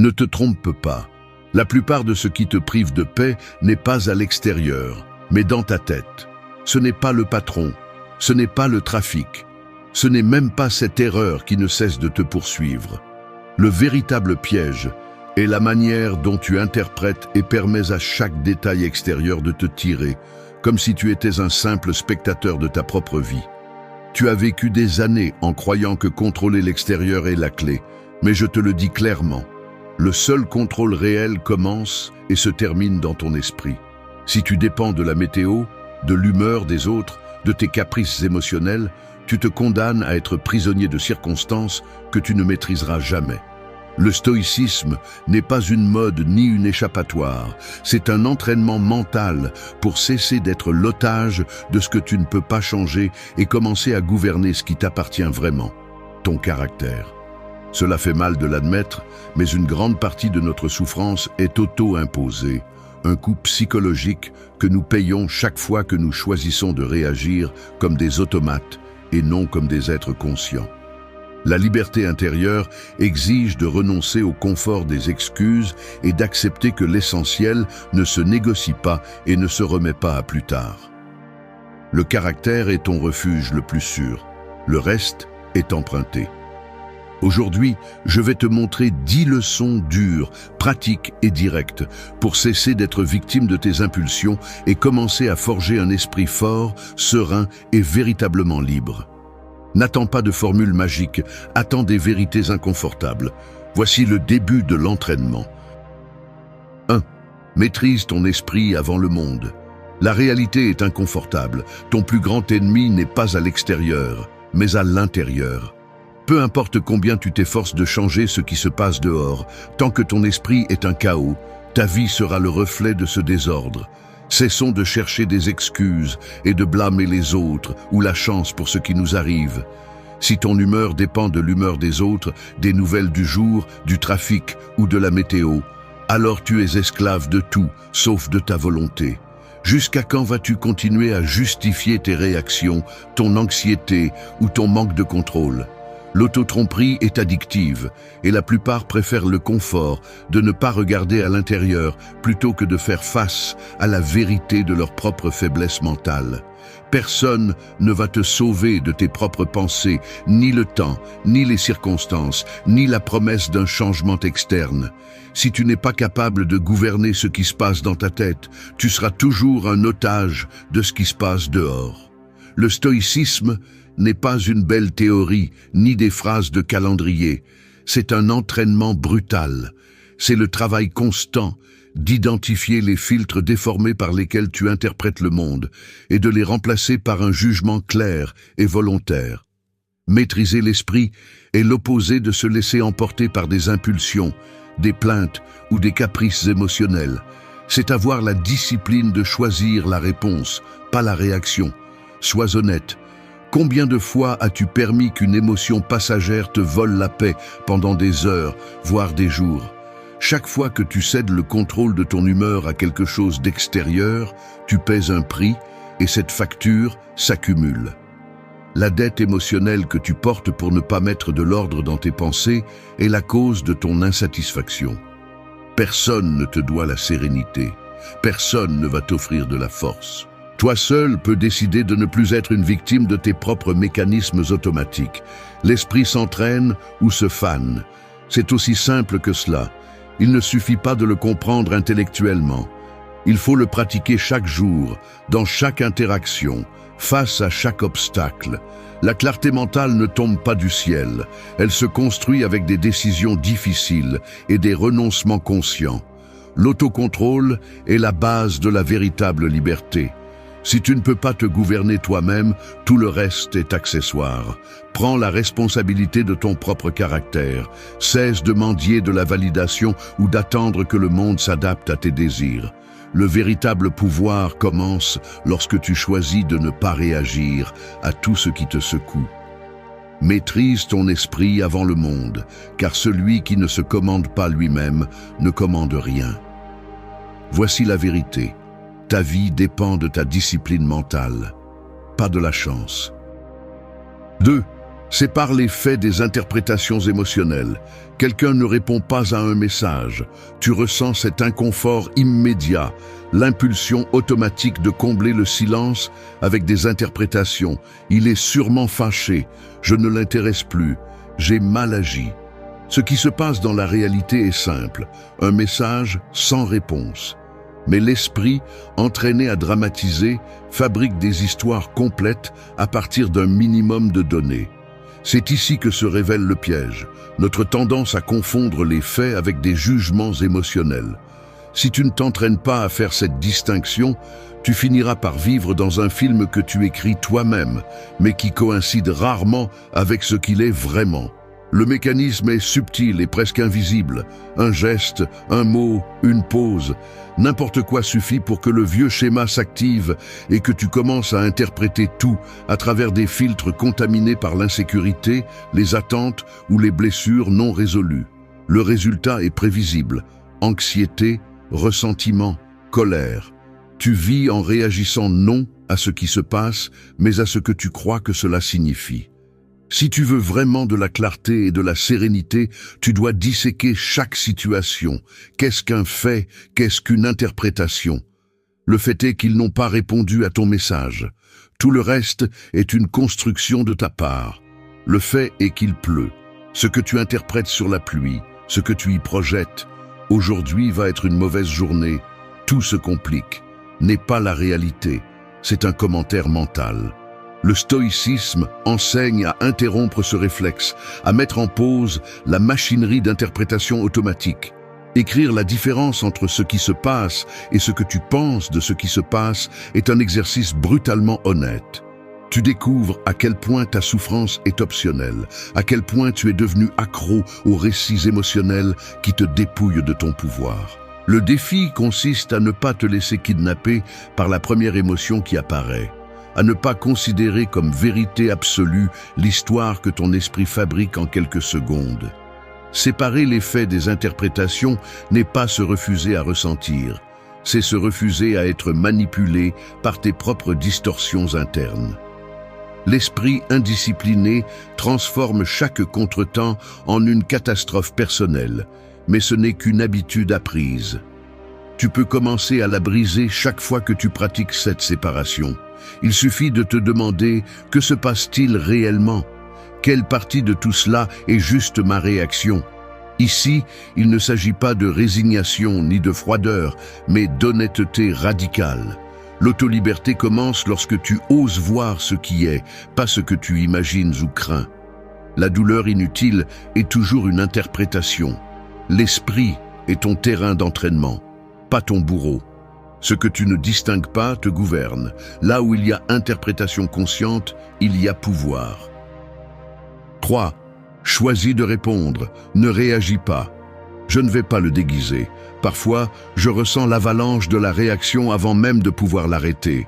Ne te trompe pas. La plupart de ce qui te prive de paix n'est pas à l'extérieur, mais dans ta tête. Ce n'est pas le patron, ce n'est pas le trafic, ce n'est même pas cette erreur qui ne cesse de te poursuivre. Le véritable piège est la manière dont tu interprètes et permets à chaque détail extérieur de te tirer, comme si tu étais un simple spectateur de ta propre vie. Tu as vécu des années en croyant que contrôler l'extérieur est la clé, mais je te le dis clairement, le seul contrôle réel commence et se termine dans ton esprit. Si tu dépends de la météo, de l'humeur des autres, de tes caprices émotionnels, tu te condamnes à être prisonnier de circonstances que tu ne maîtriseras jamais. Le stoïcisme n'est pas une mode ni une échappatoire, c'est un entraînement mental pour cesser d'être l'otage de ce que tu ne peux pas changer et commencer à gouverner ce qui t'appartient vraiment, ton caractère. Cela fait mal de l'admettre, mais une grande partie de notre souffrance est auto-imposée, un coût psychologique que nous payons chaque fois que nous choisissons de réagir comme des automates et non comme des êtres conscients. La liberté intérieure exige de renoncer au confort des excuses et d'accepter que l'essentiel ne se négocie pas et ne se remet pas à plus tard. Le caractère est ton refuge le plus sûr, le reste est emprunté. Aujourd'hui, je vais te montrer 10 leçons dures, pratiques et directes pour cesser d'être victime de tes impulsions et commencer à forger un esprit fort, serein et véritablement libre. N'attends pas de formules magiques, attends des vérités inconfortables. Voici le début de l'entraînement. 1. Maîtrise ton esprit avant le monde. La réalité est inconfortable. Ton plus grand ennemi n'est pas à l'extérieur, mais à l'intérieur. Peu importe combien tu t'efforces de changer ce qui se passe dehors, tant que ton esprit est un chaos, ta vie sera le reflet de ce désordre. Cessons de chercher des excuses et de blâmer les autres ou la chance pour ce qui nous arrive. Si ton humeur dépend de l'humeur des autres, des nouvelles du jour, du trafic ou de la météo, alors tu es esclave de tout, sauf de ta volonté. Jusqu'à quand vas-tu continuer à justifier tes réactions, ton anxiété ou ton manque de contrôle ? L'autotromperie est addictive et la plupart préfèrent le confort de ne pas regarder à l'intérieur plutôt que de faire face à la vérité de leur propre faiblesse mentale. Personne ne va te sauver de tes propres pensées, ni le temps, ni les circonstances, ni la promesse d'un changement externe. Si tu n'es pas capable de gouverner ce qui se passe dans ta tête, tu seras toujours un otage de ce qui se passe dehors. Le stoïcisme n'est pas une belle théorie, ni des phrases de calendrier. C'est un entraînement brutal. C'est le travail constant d'identifier les filtres déformés par lesquels tu interprètes le monde et de les remplacer par un jugement clair et volontaire. Maîtriser l'esprit est l'opposé de se laisser emporter par des impulsions, des plaintes ou des caprices émotionnels. C'est avoir la discipline de choisir la réponse, pas la réaction. Sois honnête. Combien de fois as-tu permis qu'une émotion passagère te vole la paix pendant des heures, voire des jours ? Chaque fois que tu cèdes le contrôle de ton humeur à quelque chose d'extérieur, tu paies un prix et cette facture s'accumule. La dette émotionnelle que tu portes pour ne pas mettre de l'ordre dans tes pensées est la cause de ton insatisfaction. Personne ne te doit la sérénité. Personne ne va t'offrir de la force. Toi seul peux décider de ne plus être une victime de tes propres mécanismes automatiques. L'esprit s'entraîne ou se fane. C'est aussi simple que cela. Il ne suffit pas de le comprendre intellectuellement. Il faut le pratiquer chaque jour, dans chaque interaction, face à chaque obstacle. La clarté mentale ne tombe pas du ciel. Elle se construit avec des décisions difficiles et des renoncements conscients. L'autocontrôle est la base de la véritable liberté. Si tu ne peux pas te gouverner toi-même, tout le reste est accessoire. Prends la responsabilité de ton propre caractère. Cesse de mendier de la validation ou d'attendre que le monde s'adapte à tes désirs. Le véritable pouvoir commence lorsque tu choisis de ne pas réagir à tout ce qui te secoue. Maîtrise ton esprit avant le monde, car celui qui ne se commande pas lui-même ne commande rien. Voici la vérité. Ta vie dépend de ta discipline mentale, pas de la chance. 2. Sépare les faits des interprétations émotionnelles. Quelqu'un ne répond pas à un message. Tu ressens cet inconfort immédiat, l'impulsion automatique de combler le silence avec des interprétations. Il est sûrement fâché. Je ne l'intéresse plus. J'ai mal agi. Ce qui se passe dans la réalité est simple. Un message sans réponse. Mais l'esprit, entraîné à dramatiser, fabrique des histoires complètes à partir d'un minimum de données. C'est ici que se révèle le piège, notre tendance à confondre les faits avec des jugements émotionnels. Si tu ne t'entraînes pas à faire cette distinction, tu finiras par vivre dans un film que tu écris toi-même, mais qui coïncide rarement avec ce qu'il est vraiment. Le mécanisme est subtil et presque invisible. Un geste, un mot, une pause, n'importe quoi suffit pour que le vieux schéma s'active et que tu commences à interpréter tout à travers des filtres contaminés par l'insécurité, les attentes ou les blessures non résolues. Le résultat est prévisible. Anxiété, ressentiment, colère. Tu vis en réagissant non à ce qui se passe, mais à ce que tu crois que cela signifie. Si tu veux vraiment de la clarté et de la sérénité, tu dois disséquer chaque situation. Qu'est-ce qu'un fait? Qu'est-ce qu'une interprétation? Le fait est qu'ils n'ont pas répondu à ton message. Tout le reste est une construction de ta part. Le fait est qu'il pleut. Ce que tu interprètes sur la pluie, ce que tu y projettes. Aujourd'hui va être une mauvaise journée. Tout se complique. N'est pas la réalité. C'est un commentaire mental. Le stoïcisme enseigne à interrompre ce réflexe, à mettre en pause la machinerie d'interprétation automatique. Écrire la différence entre ce qui se passe et ce que tu penses de ce qui se passe est un exercice brutalement honnête. Tu découvres à quel point ta souffrance est optionnelle, à quel point tu es devenu accro aux récits émotionnels qui te dépouillent de ton pouvoir. Le défi consiste à ne pas te laisser kidnapper par la première émotion qui apparaît, à ne pas considérer comme vérité absolue l'histoire que ton esprit fabrique en quelques secondes. Séparer les faits des interprétations n'est pas se refuser à ressentir, c'est se refuser à être manipulé par tes propres distorsions internes. L'esprit indiscipliné transforme chaque contretemps en une catastrophe personnelle, mais ce n'est qu'une habitude apprise. Tu peux commencer à la briser chaque fois que tu pratiques cette séparation. Il suffit de te demander « Que se passe-t-il réellement ? Quelle partie de tout cela est juste ma réaction ?» Ici, il ne s'agit pas de résignation ni de froideur, mais d'honnêteté radicale. L'autoliberté commence lorsque tu oses voir ce qui est, pas ce que tu imagines ou crains. La douleur inutile est toujours une interprétation. L'esprit est ton terrain d'entraînement, pas ton bourreau. Ce que tu ne distingues pas te gouverne. Là où il y a interprétation consciente, il y a pouvoir. 3. Choisis de répondre, ne réagis pas. Je ne vais pas le déguiser. Parfois, je ressens l'avalanche de la réaction avant même de pouvoir l'arrêter.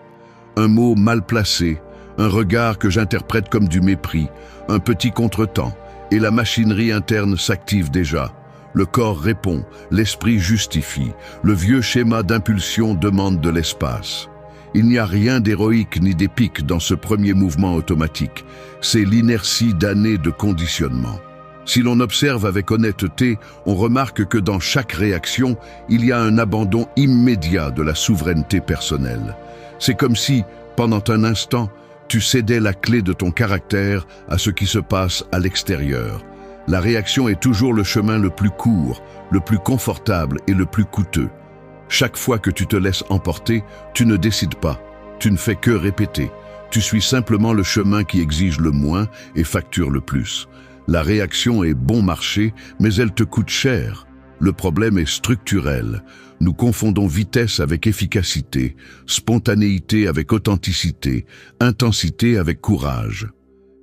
Un mot mal placé, un regard que j'interprète comme du mépris, un petit contretemps, et la machinerie interne s'active déjà. Le corps répond, l'esprit justifie, le vieux schéma d'impulsion demande de l'espace. Il n'y a rien d'héroïque ni d'épique dans ce premier mouvement automatique. C'est l'inertie d'années de conditionnement. Si l'on observe avec honnêteté, on remarque que dans chaque réaction, il y a un abandon immédiat de la souveraineté personnelle. C'est comme si, pendant un instant, tu cédais la clé de ton caractère à ce qui se passe à l'extérieur. La réaction est toujours le chemin le plus court, le plus confortable et le plus coûteux. Chaque fois que tu te laisses emporter, tu ne décides pas, tu ne fais que répéter. Tu suis simplement le chemin qui exige le moins et facture le plus. La réaction est bon marché, mais elle te coûte cher. Le problème est structurel. Nous confondons vitesse avec efficacité, spontanéité avec authenticité, intensité avec courage.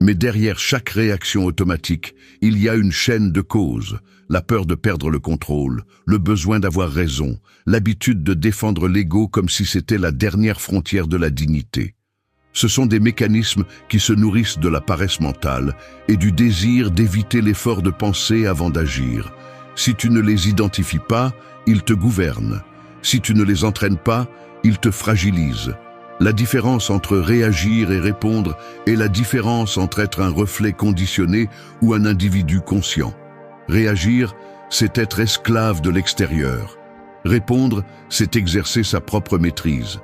Mais derrière chaque réaction automatique, il y a une chaîne de causes. La peur de perdre le contrôle, le besoin d'avoir raison, l'habitude de défendre l'ego comme si c'était la dernière frontière de la dignité. Ce sont des mécanismes qui se nourrissent de la paresse mentale et du désir d'éviter l'effort de penser avant d'agir. Si tu ne les identifies pas, ils te gouvernent. Si tu ne les entraînes pas, ils te fragilisent. La différence entre réagir et répondre est la différence entre être un reflet conditionné ou un individu conscient. Réagir, c'est être esclave de l'extérieur. Répondre, c'est exercer sa propre maîtrise.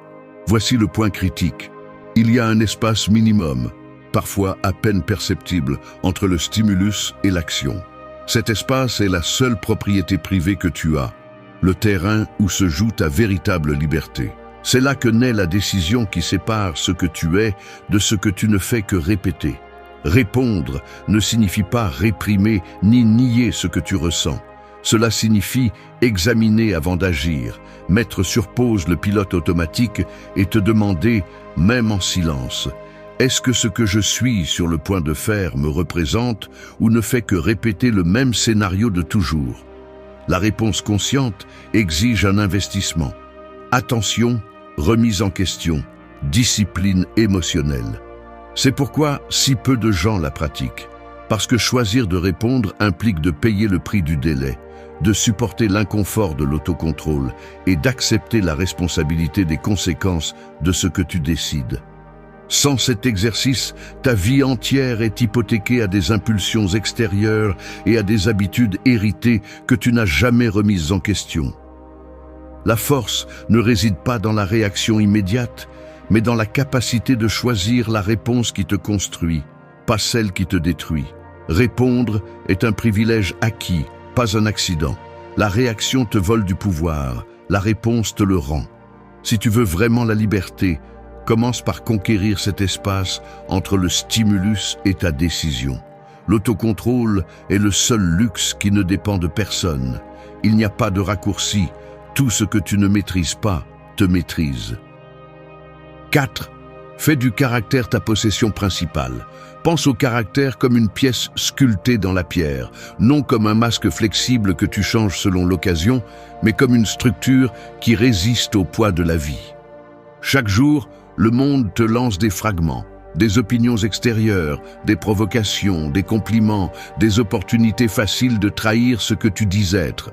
Voici le point critique. Il y a un espace minimum, parfois à peine perceptible, entre le stimulus et l'action. Cet espace est la seule propriété privée que tu as, le terrain où se joue ta véritable liberté. C'est là que naît la décision qui sépare ce que tu es de ce que tu ne fais que répéter. Répondre ne signifie pas réprimer ni nier ce que tu ressens. Cela signifie examiner avant d'agir, mettre sur pause le pilote automatique et te demander, même en silence, est-ce que ce que je suis sur le point de faire me représente ou ne fait que répéter le même scénario de toujours? La réponse consciente exige un investissement. Attention, remise en question, discipline émotionnelle. C'est pourquoi si peu de gens la pratiquent. Parce que choisir de répondre implique de payer le prix du délai, de supporter l'inconfort de l'autocontrôle et d'accepter la responsabilité des conséquences de ce que tu décides. Sans cet exercice, ta vie entière est hypothéquée à des impulsions extérieures et à des habitudes héritées que tu n'as jamais remises en question. La force ne réside pas dans la réaction immédiate, mais dans la capacité de choisir la réponse qui te construit, pas celle qui te détruit. Répondre est un privilège acquis, pas un accident. La réaction te vole du pouvoir, la réponse te le rend. Si tu veux vraiment la liberté, commence par conquérir cet espace entre le stimulus et ta décision. L'autocontrôle est le seul luxe qui ne dépend de personne. Il n'y a pas de raccourci. Tout ce que tu ne maîtrises pas te maîtrise. 4. Fais du caractère ta possession principale. Pense au caractère comme une pièce sculptée dans la pierre, non comme un masque flexible que tu changes selon l'occasion, mais comme une structure qui résiste au poids de la vie. Chaque jour, le monde te lance des fragments, des opinions extérieures, des provocations, des compliments, des opportunités faciles de trahir ce que tu dis être.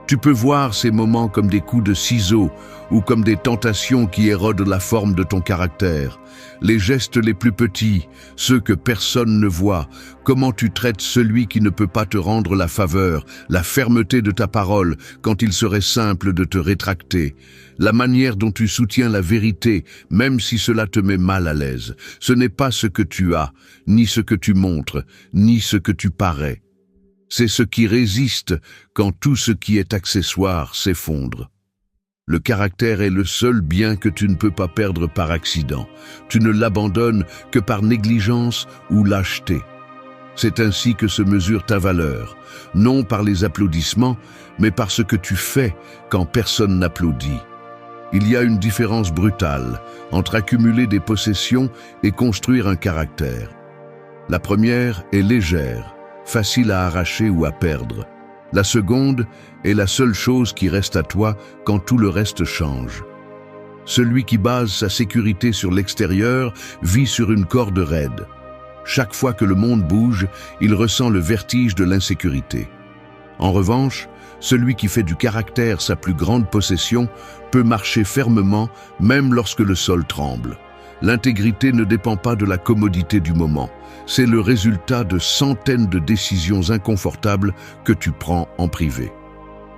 Tu peux voir ces moments comme des coups de ciseaux ou comme des tentations qui érodent la forme de ton caractère. Les gestes les plus petits, ceux que personne ne voit, comment tu traites celui qui ne peut pas te rendre la faveur, la fermeté de ta parole quand il serait simple de te rétracter, la manière dont tu soutiens la vérité, même si cela te met mal à l'aise. Ce n'est pas ce que tu as, ni ce que tu montres, ni ce que tu parais. C'est ce qui résiste quand tout ce qui est accessoire s'effondre. Le caractère est le seul bien que tu ne peux pas perdre par accident. Tu ne l'abandonnes que par négligence ou lâcheté. C'est ainsi que se mesure ta valeur, non par les applaudissements, mais par ce que tu fais quand personne n'applaudit. Il y a une différence brutale entre accumuler des possessions et construire un caractère. La première est légère, facile à arracher ou à perdre. La seconde est la seule chose qui reste à toi quand tout le reste change. Celui qui base sa sécurité sur l'extérieur vit sur une corde raide. Chaque fois que le monde bouge, il ressent le vertige de l'insécurité. En revanche, celui qui fait du caractère sa plus grande possession peut marcher fermement même lorsque le sol tremble. L'intégrité ne dépend pas de la commodité du moment. C'est le résultat de centaines de décisions inconfortables que tu prends en privé.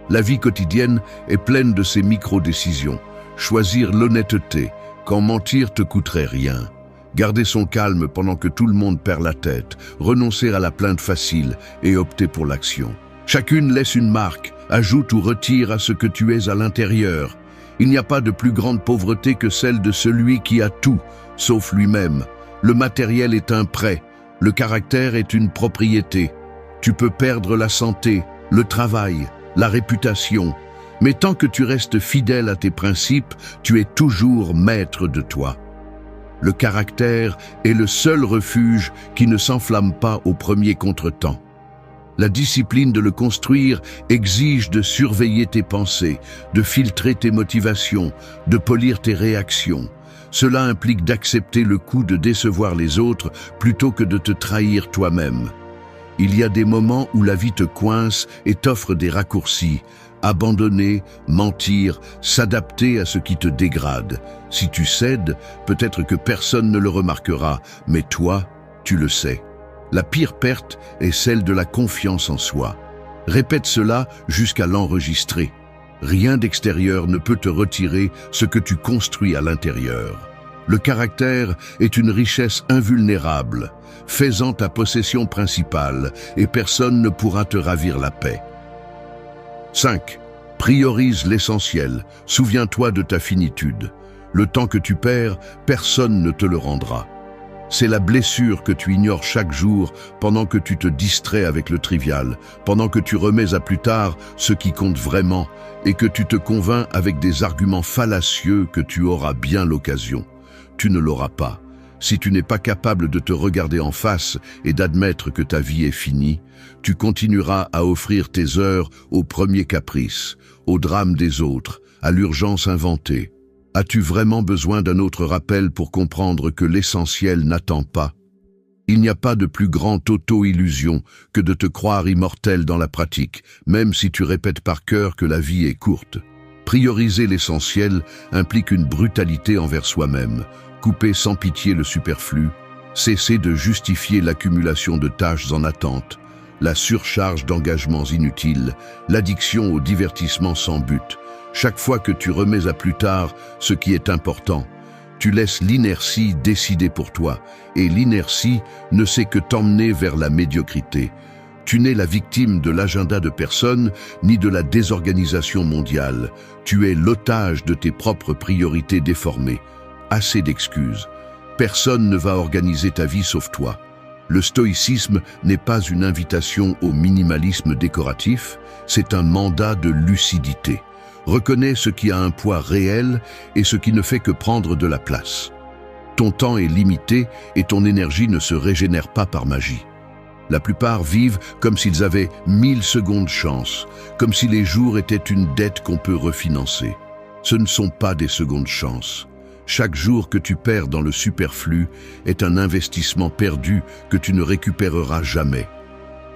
La vie quotidienne est pleine de ces micro-décisions. Choisir l'honnêteté quand mentir te coûterait rien. Garder son calme pendant que tout le monde perd la tête. Renoncer à la plainte facile et opter pour l'action. Chacune laisse une marque, ajoute ou retire à ce que tu es à l'intérieur. Il n'y a pas de plus grande pauvreté que celle de celui qui a tout, sauf lui-même. Le matériel est un prêt, le caractère est une propriété. Tu peux perdre la santé, le travail, la réputation, mais tant que tu restes fidèle à tes principes, tu es toujours maître de toi. Le caractère est le seul refuge qui ne s'enflamme pas au premier contretemps. La discipline de le construire exige de surveiller tes pensées, de filtrer tes motivations, de polir tes réactions. Cela implique d'accepter le coût de décevoir les autres plutôt que de te trahir toi-même. Il y a des moments où la vie te coince et t'offre des raccourcis. abandonner, mentir, s'adapter à ce qui te dégrade. Si tu cèdes, peut-être que personne ne le remarquera, mais toi, tu le sais. La pire perte est celle de la confiance en soi. Répète cela jusqu'à l'enregistrer. Rien d'extérieur ne peut te retirer ce que tu construis à l'intérieur. Le caractère est une richesse invulnérable. Fais-en ta possession principale et personne ne pourra te ravir la paix. 5. Priorise l'essentiel. Souviens-toi de ta finitude. Le temps que tu perds, personne ne te le rendra. C'est la blessure que tu ignores chaque jour pendant que tu te distrais avec le trivial, pendant que tu remets à plus tard ce qui compte vraiment et que tu te convaincs avec des arguments fallacieux que tu auras bien l'occasion. Tu ne l'auras pas. Si tu n'es pas capable de te regarder en face et d'admettre que ta vie est finie, tu continueras à offrir tes heures aux premiers caprices, au drame des autres, à l'urgence inventée. As-tu vraiment besoin d'un autre rappel pour comprendre que l'essentiel n'attend pas? Il n'y a pas de plus grande auto-illusion que de te croire immortel dans la pratique, même si tu répètes par cœur que la vie est courte. Prioriser l'essentiel implique une brutalité envers soi-même, couper sans pitié le superflu, cesser de justifier l'accumulation de tâches en attente, la surcharge d'engagements inutiles, l'addiction au divertissement sans but. Chaque fois que tu remets à plus tard ce qui est important, tu laisses l'inertie décider pour toi, et l'inertie ne sait que t'emmener vers la médiocrité. Tu n'es la victime de l'agenda de personne, ni de la désorganisation mondiale. Tu es l'otage de tes propres priorités déformées. Assez d'excuses. Personne ne va organiser ta vie sauf toi. Le stoïcisme n'est pas une invitation au minimalisme décoratif, c'est un mandat de lucidité. Reconnais ce qui a un poids réel et ce qui ne fait que prendre de la place. Ton temps est limité et ton énergie ne se régénère pas par magie. La plupart vivent comme s'ils avaient 1000 secondes chance, comme si les jours étaient une dette qu'on peut refinancer. Ce ne sont pas des secondes chances. Chaque jour que tu perds dans le superflu est un investissement perdu que tu ne récupéreras jamais.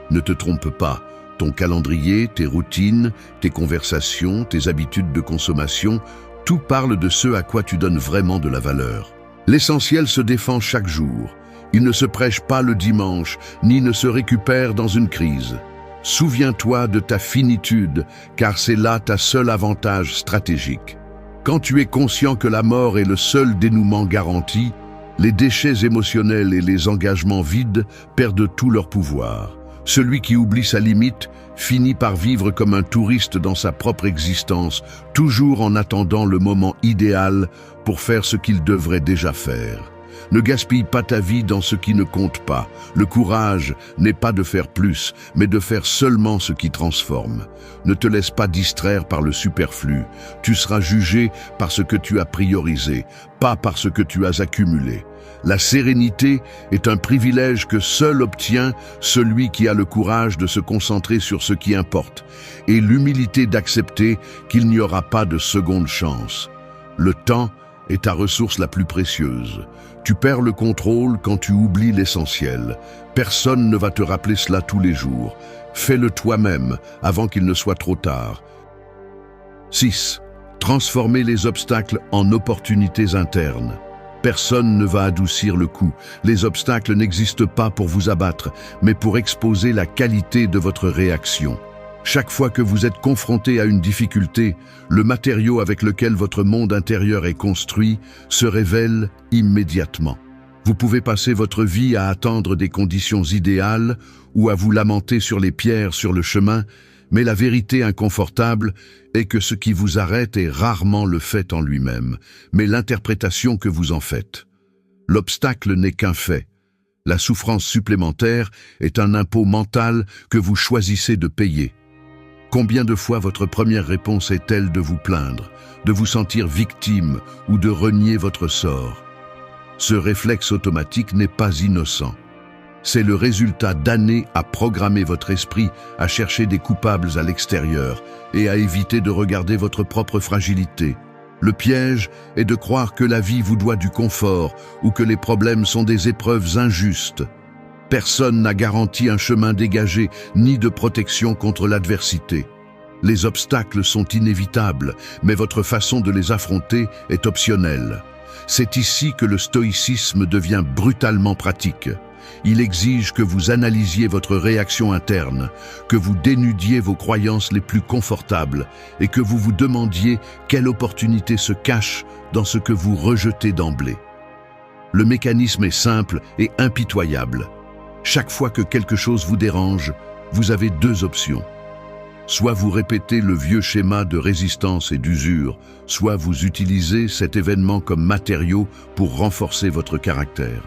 Ne te trompe pas. Ton calendrier, tes routines, tes conversations, tes habitudes de consommation, tout parle de ce à quoi tu donnes vraiment de la valeur. L'essentiel se défend chaque jour. Il ne se prêche pas le dimanche, ni ne se récupère dans une crise. Souviens-toi de ta finitude, car c'est là ta seul avantage stratégique. Quand tu es conscient que la mort est le seul dénouement garanti, les déchets émotionnels et les engagements vides perdent tout leur pouvoir. Celui qui oublie sa limite finit par vivre comme un touriste dans sa propre existence, toujours en attendant le moment idéal pour faire ce qu'il devrait déjà faire. Ne gaspille pas ta vie dans ce qui ne compte pas. Le courage n'est pas de faire plus, mais de faire seulement ce qui transforme. Ne te laisse pas distraire par le superflu. Tu seras jugé par ce que tu as priorisé, pas par ce que tu as accumulé. La sérénité est un privilège que seul obtient celui qui a le courage de se concentrer sur ce qui importe et l'humilité d'accepter qu'il n'y aura pas de seconde chance. Le temps est ta ressource la plus précieuse. Tu perds le contrôle quand tu oublies l'essentiel. Personne ne va te rappeler cela tous les jours. Fais-le toi-même avant qu'il ne soit trop tard. 6. Transformer les obstacles en opportunités internes. Personne ne va adoucir le coup. Les obstacles n'existent pas pour vous abattre, mais pour exposer la qualité de votre réaction. Chaque fois que vous êtes confronté à une difficulté, le matériau avec lequel votre monde intérieur est construit se révèle immédiatement. Vous pouvez passer votre vie à attendre des conditions idéales ou à vous lamenter sur les pierres sur le chemin, mais la vérité inconfortable est que ce qui vous arrête est rarement le fait en lui-même, mais l'interprétation que vous en faites. L'obstacle n'est qu'un fait. La souffrance supplémentaire est un impôt mental que vous choisissez de payer. Combien de fois votre première réponse est-elle de vous plaindre, de vous sentir victime ou de renier votre sort? Ce réflexe automatique n'est pas innocent. C'est le résultat d'années à programmer votre esprit à chercher des coupables à l'extérieur et à éviter de regarder votre propre fragilité. Le piège est de croire que la vie vous doit du confort ou que les problèmes sont des épreuves injustes. Personne n'a garanti un chemin dégagé ni de protection contre l'adversité. Les obstacles sont inévitables, mais votre façon de les affronter est optionnelle. C'est ici que le stoïcisme devient brutalement pratique. Il exige que vous analysiez votre réaction interne, que vous dénudiez vos croyances les plus confortables et que vous vous demandiez quelle opportunité se cache dans ce que vous rejetez d'emblée. Le mécanisme est simple et impitoyable. Chaque fois que quelque chose vous dérange, vous avez deux options. Soit vous répétez le vieux schéma de résistance et d'usure, soit vous utilisez cet événement comme matériau pour renforcer votre caractère.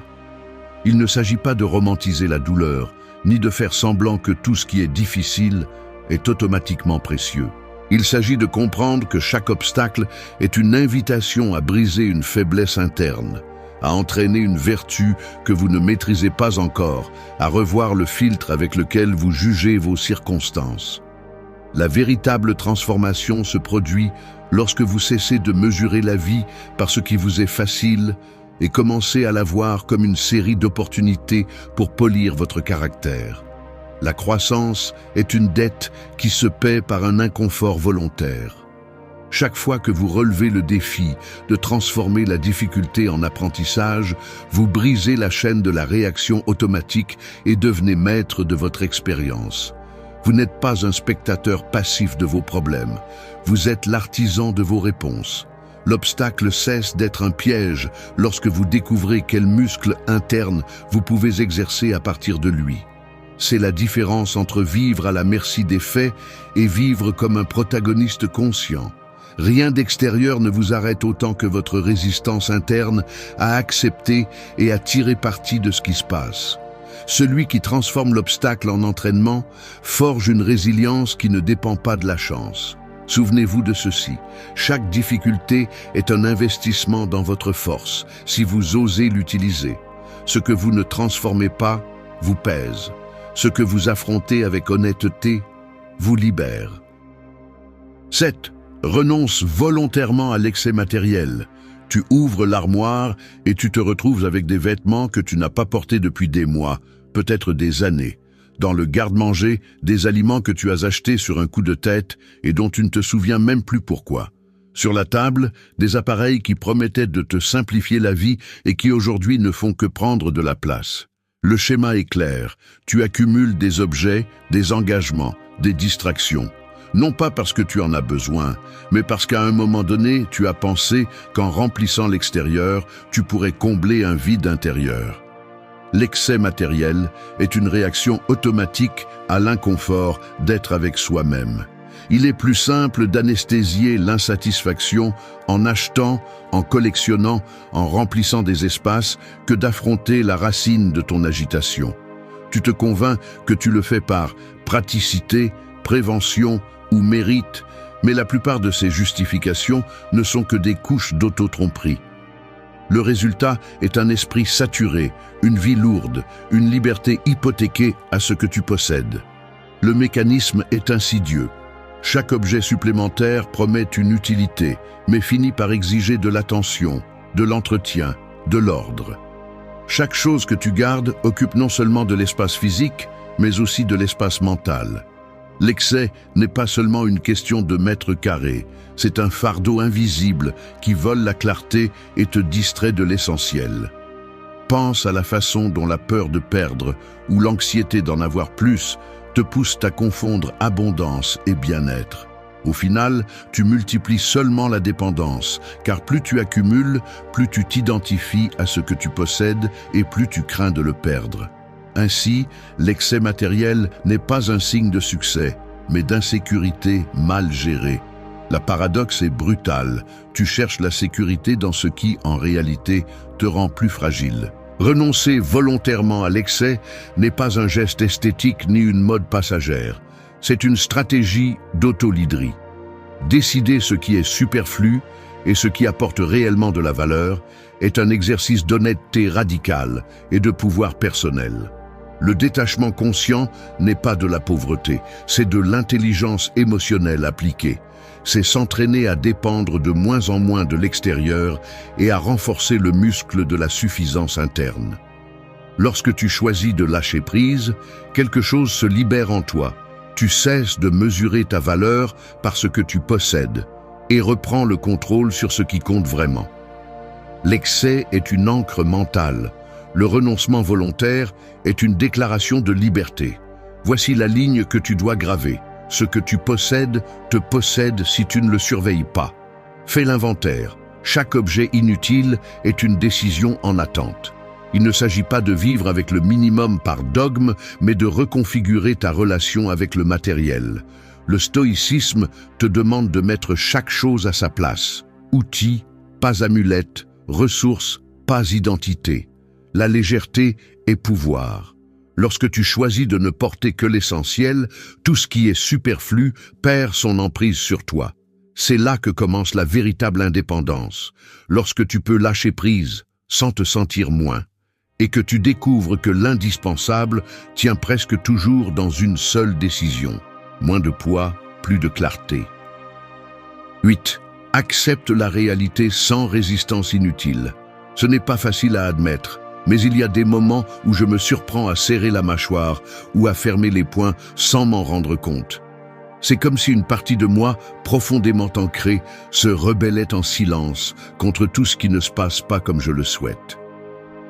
Il ne s'agit pas de romantiser la douleur, ni de faire semblant que tout ce qui est difficile est automatiquement précieux. Il s'agit de comprendre que chaque obstacle est une invitation à briser une faiblesse interne, à entraîner une vertu que vous ne maîtrisez pas encore, à revoir le filtre avec lequel vous jugez vos circonstances. La véritable transformation se produit lorsque vous cessez de mesurer la vie par ce qui vous est facile et commencez à la voir comme une série d'opportunités pour polir votre caractère. La croissance est une dette qui se paie par un inconfort volontaire. Chaque fois que vous relevez le défi de transformer la difficulté en apprentissage, vous brisez la chaîne de la réaction automatique et devenez maître de votre expérience. Vous n'êtes pas un spectateur passif de vos problèmes, vous êtes l'artisan de vos réponses. L'obstacle cesse d'être un piège lorsque vous découvrez quel muscle interne vous pouvez exercer à partir de lui. C'est la différence entre vivre à la merci des faits et vivre comme un protagoniste conscient. Rien d'extérieur ne vous arrête autant que votre résistance interne à accepter et à tirer parti de ce qui se passe. Celui qui transforme l'obstacle en entraînement forge une résilience qui ne dépend pas de la chance. Souvenez-vous de ceci, chaque difficulté est un investissement dans votre force, si vous osez l'utiliser. Ce que vous ne transformez pas vous pèse. Ce que vous affrontez avec honnêteté vous libère. 7. Renonce volontairement à l'excès matériel. Tu ouvres l'armoire et tu te retrouves avec des vêtements que tu n'as pas portés depuis des mois, peut-être des années. Dans le garde-manger, des aliments que tu as achetés sur un coup de tête et dont tu ne te souviens même plus pourquoi. Sur la table, des appareils qui promettaient de te simplifier la vie et qui aujourd'hui ne font que prendre de la place. Le schéma est clair, tu accumules des objets, des engagements, des distractions. Non pas parce que tu en as besoin, mais parce qu'à un moment donné, tu as pensé qu'en remplissant l'extérieur, tu pourrais combler un vide intérieur. L'excès matériel est une réaction automatique à l'inconfort d'être avec soi-même. Il est plus simple d'anesthésier l'insatisfaction en achetant, en collectionnant, en remplissant des espaces, que d'affronter la racine de ton agitation. Tu te convaincs que tu le fais par praticité, prévention ou mérite, mais la plupart de ces justifications ne sont que des couches d'auto-tromperie. Le résultat est un esprit saturé, une vie lourde, une liberté hypothéquée à ce que tu possèdes. Le mécanisme est insidieux. Chaque objet supplémentaire promet une utilité, mais finit par exiger de l'attention, de l'entretien, de l'ordre. Chaque chose que tu gardes occupe non seulement de l'espace physique, mais aussi de l'espace mental. L'excès n'est pas seulement une question de mètres carrés, c'est un fardeau invisible qui vole la clarté et te distrait de l'essentiel. Pense à la façon dont la peur de perdre ou l'anxiété d'en avoir plus te poussent à confondre abondance et bien-être. Au final, tu multiplies seulement la dépendance, car plus tu accumules, plus tu t'identifies à ce que tu possèdes et plus tu crains de le perdre. Ainsi, l'excès matériel n'est pas un signe de succès, mais d'insécurité mal gérée. La paradoxe est brutale. Tu cherches la sécurité dans ce qui, en réalité, te rend plus fragile. Renoncer volontairement à l'excès n'est pas un geste esthétique ni une mode passagère. C'est une stratégie d'autolydrie. Décider ce qui est superflu et ce qui apporte réellement de la valeur est un exercice d'honnêteté radicale et de pouvoir personnel. Le détachement conscient n'est pas de la pauvreté, c'est de l'intelligence émotionnelle appliquée. C'est s'entraîner à dépendre de moins en moins de l'extérieur et à renforcer le muscle de la suffisance interne. Lorsque tu choisis de lâcher prise, quelque chose se libère en toi. Tu cesses de mesurer ta valeur par ce que tu possèdes et reprends le contrôle sur ce qui compte vraiment. L'excès est une ancre mentale. Le renoncement volontaire est une déclaration de liberté. Voici la ligne que tu dois graver. Ce que tu possèdes te possède si tu ne le surveilles pas. Fais l'inventaire. Chaque objet inutile est une décision en attente. Il ne s'agit pas de vivre avec le minimum par dogme, mais de reconfigurer ta relation avec le matériel. Le stoïcisme te demande de mettre chaque chose à sa place. Outils, pas amulette, ressources, pas identité. La légèreté est pouvoir. Lorsque tu choisis de ne porter que l'essentiel, tout ce qui est superflu perd son emprise sur toi. C'est là que commence la véritable indépendance, lorsque tu peux lâcher prise sans te sentir moins, et que tu découvres que l'indispensable tient presque toujours dans une seule décision. Moins de poids, plus de clarté. 8. Accepte la réalité sans résistance inutile. Ce n'est pas facile à admettre, mais il y a des moments où je me surprends à serrer la mâchoire ou à fermer les poings sans m'en rendre compte. C'est comme si une partie de moi, profondément ancrée, se rebellait en silence contre tout ce qui ne se passe pas comme je le souhaite.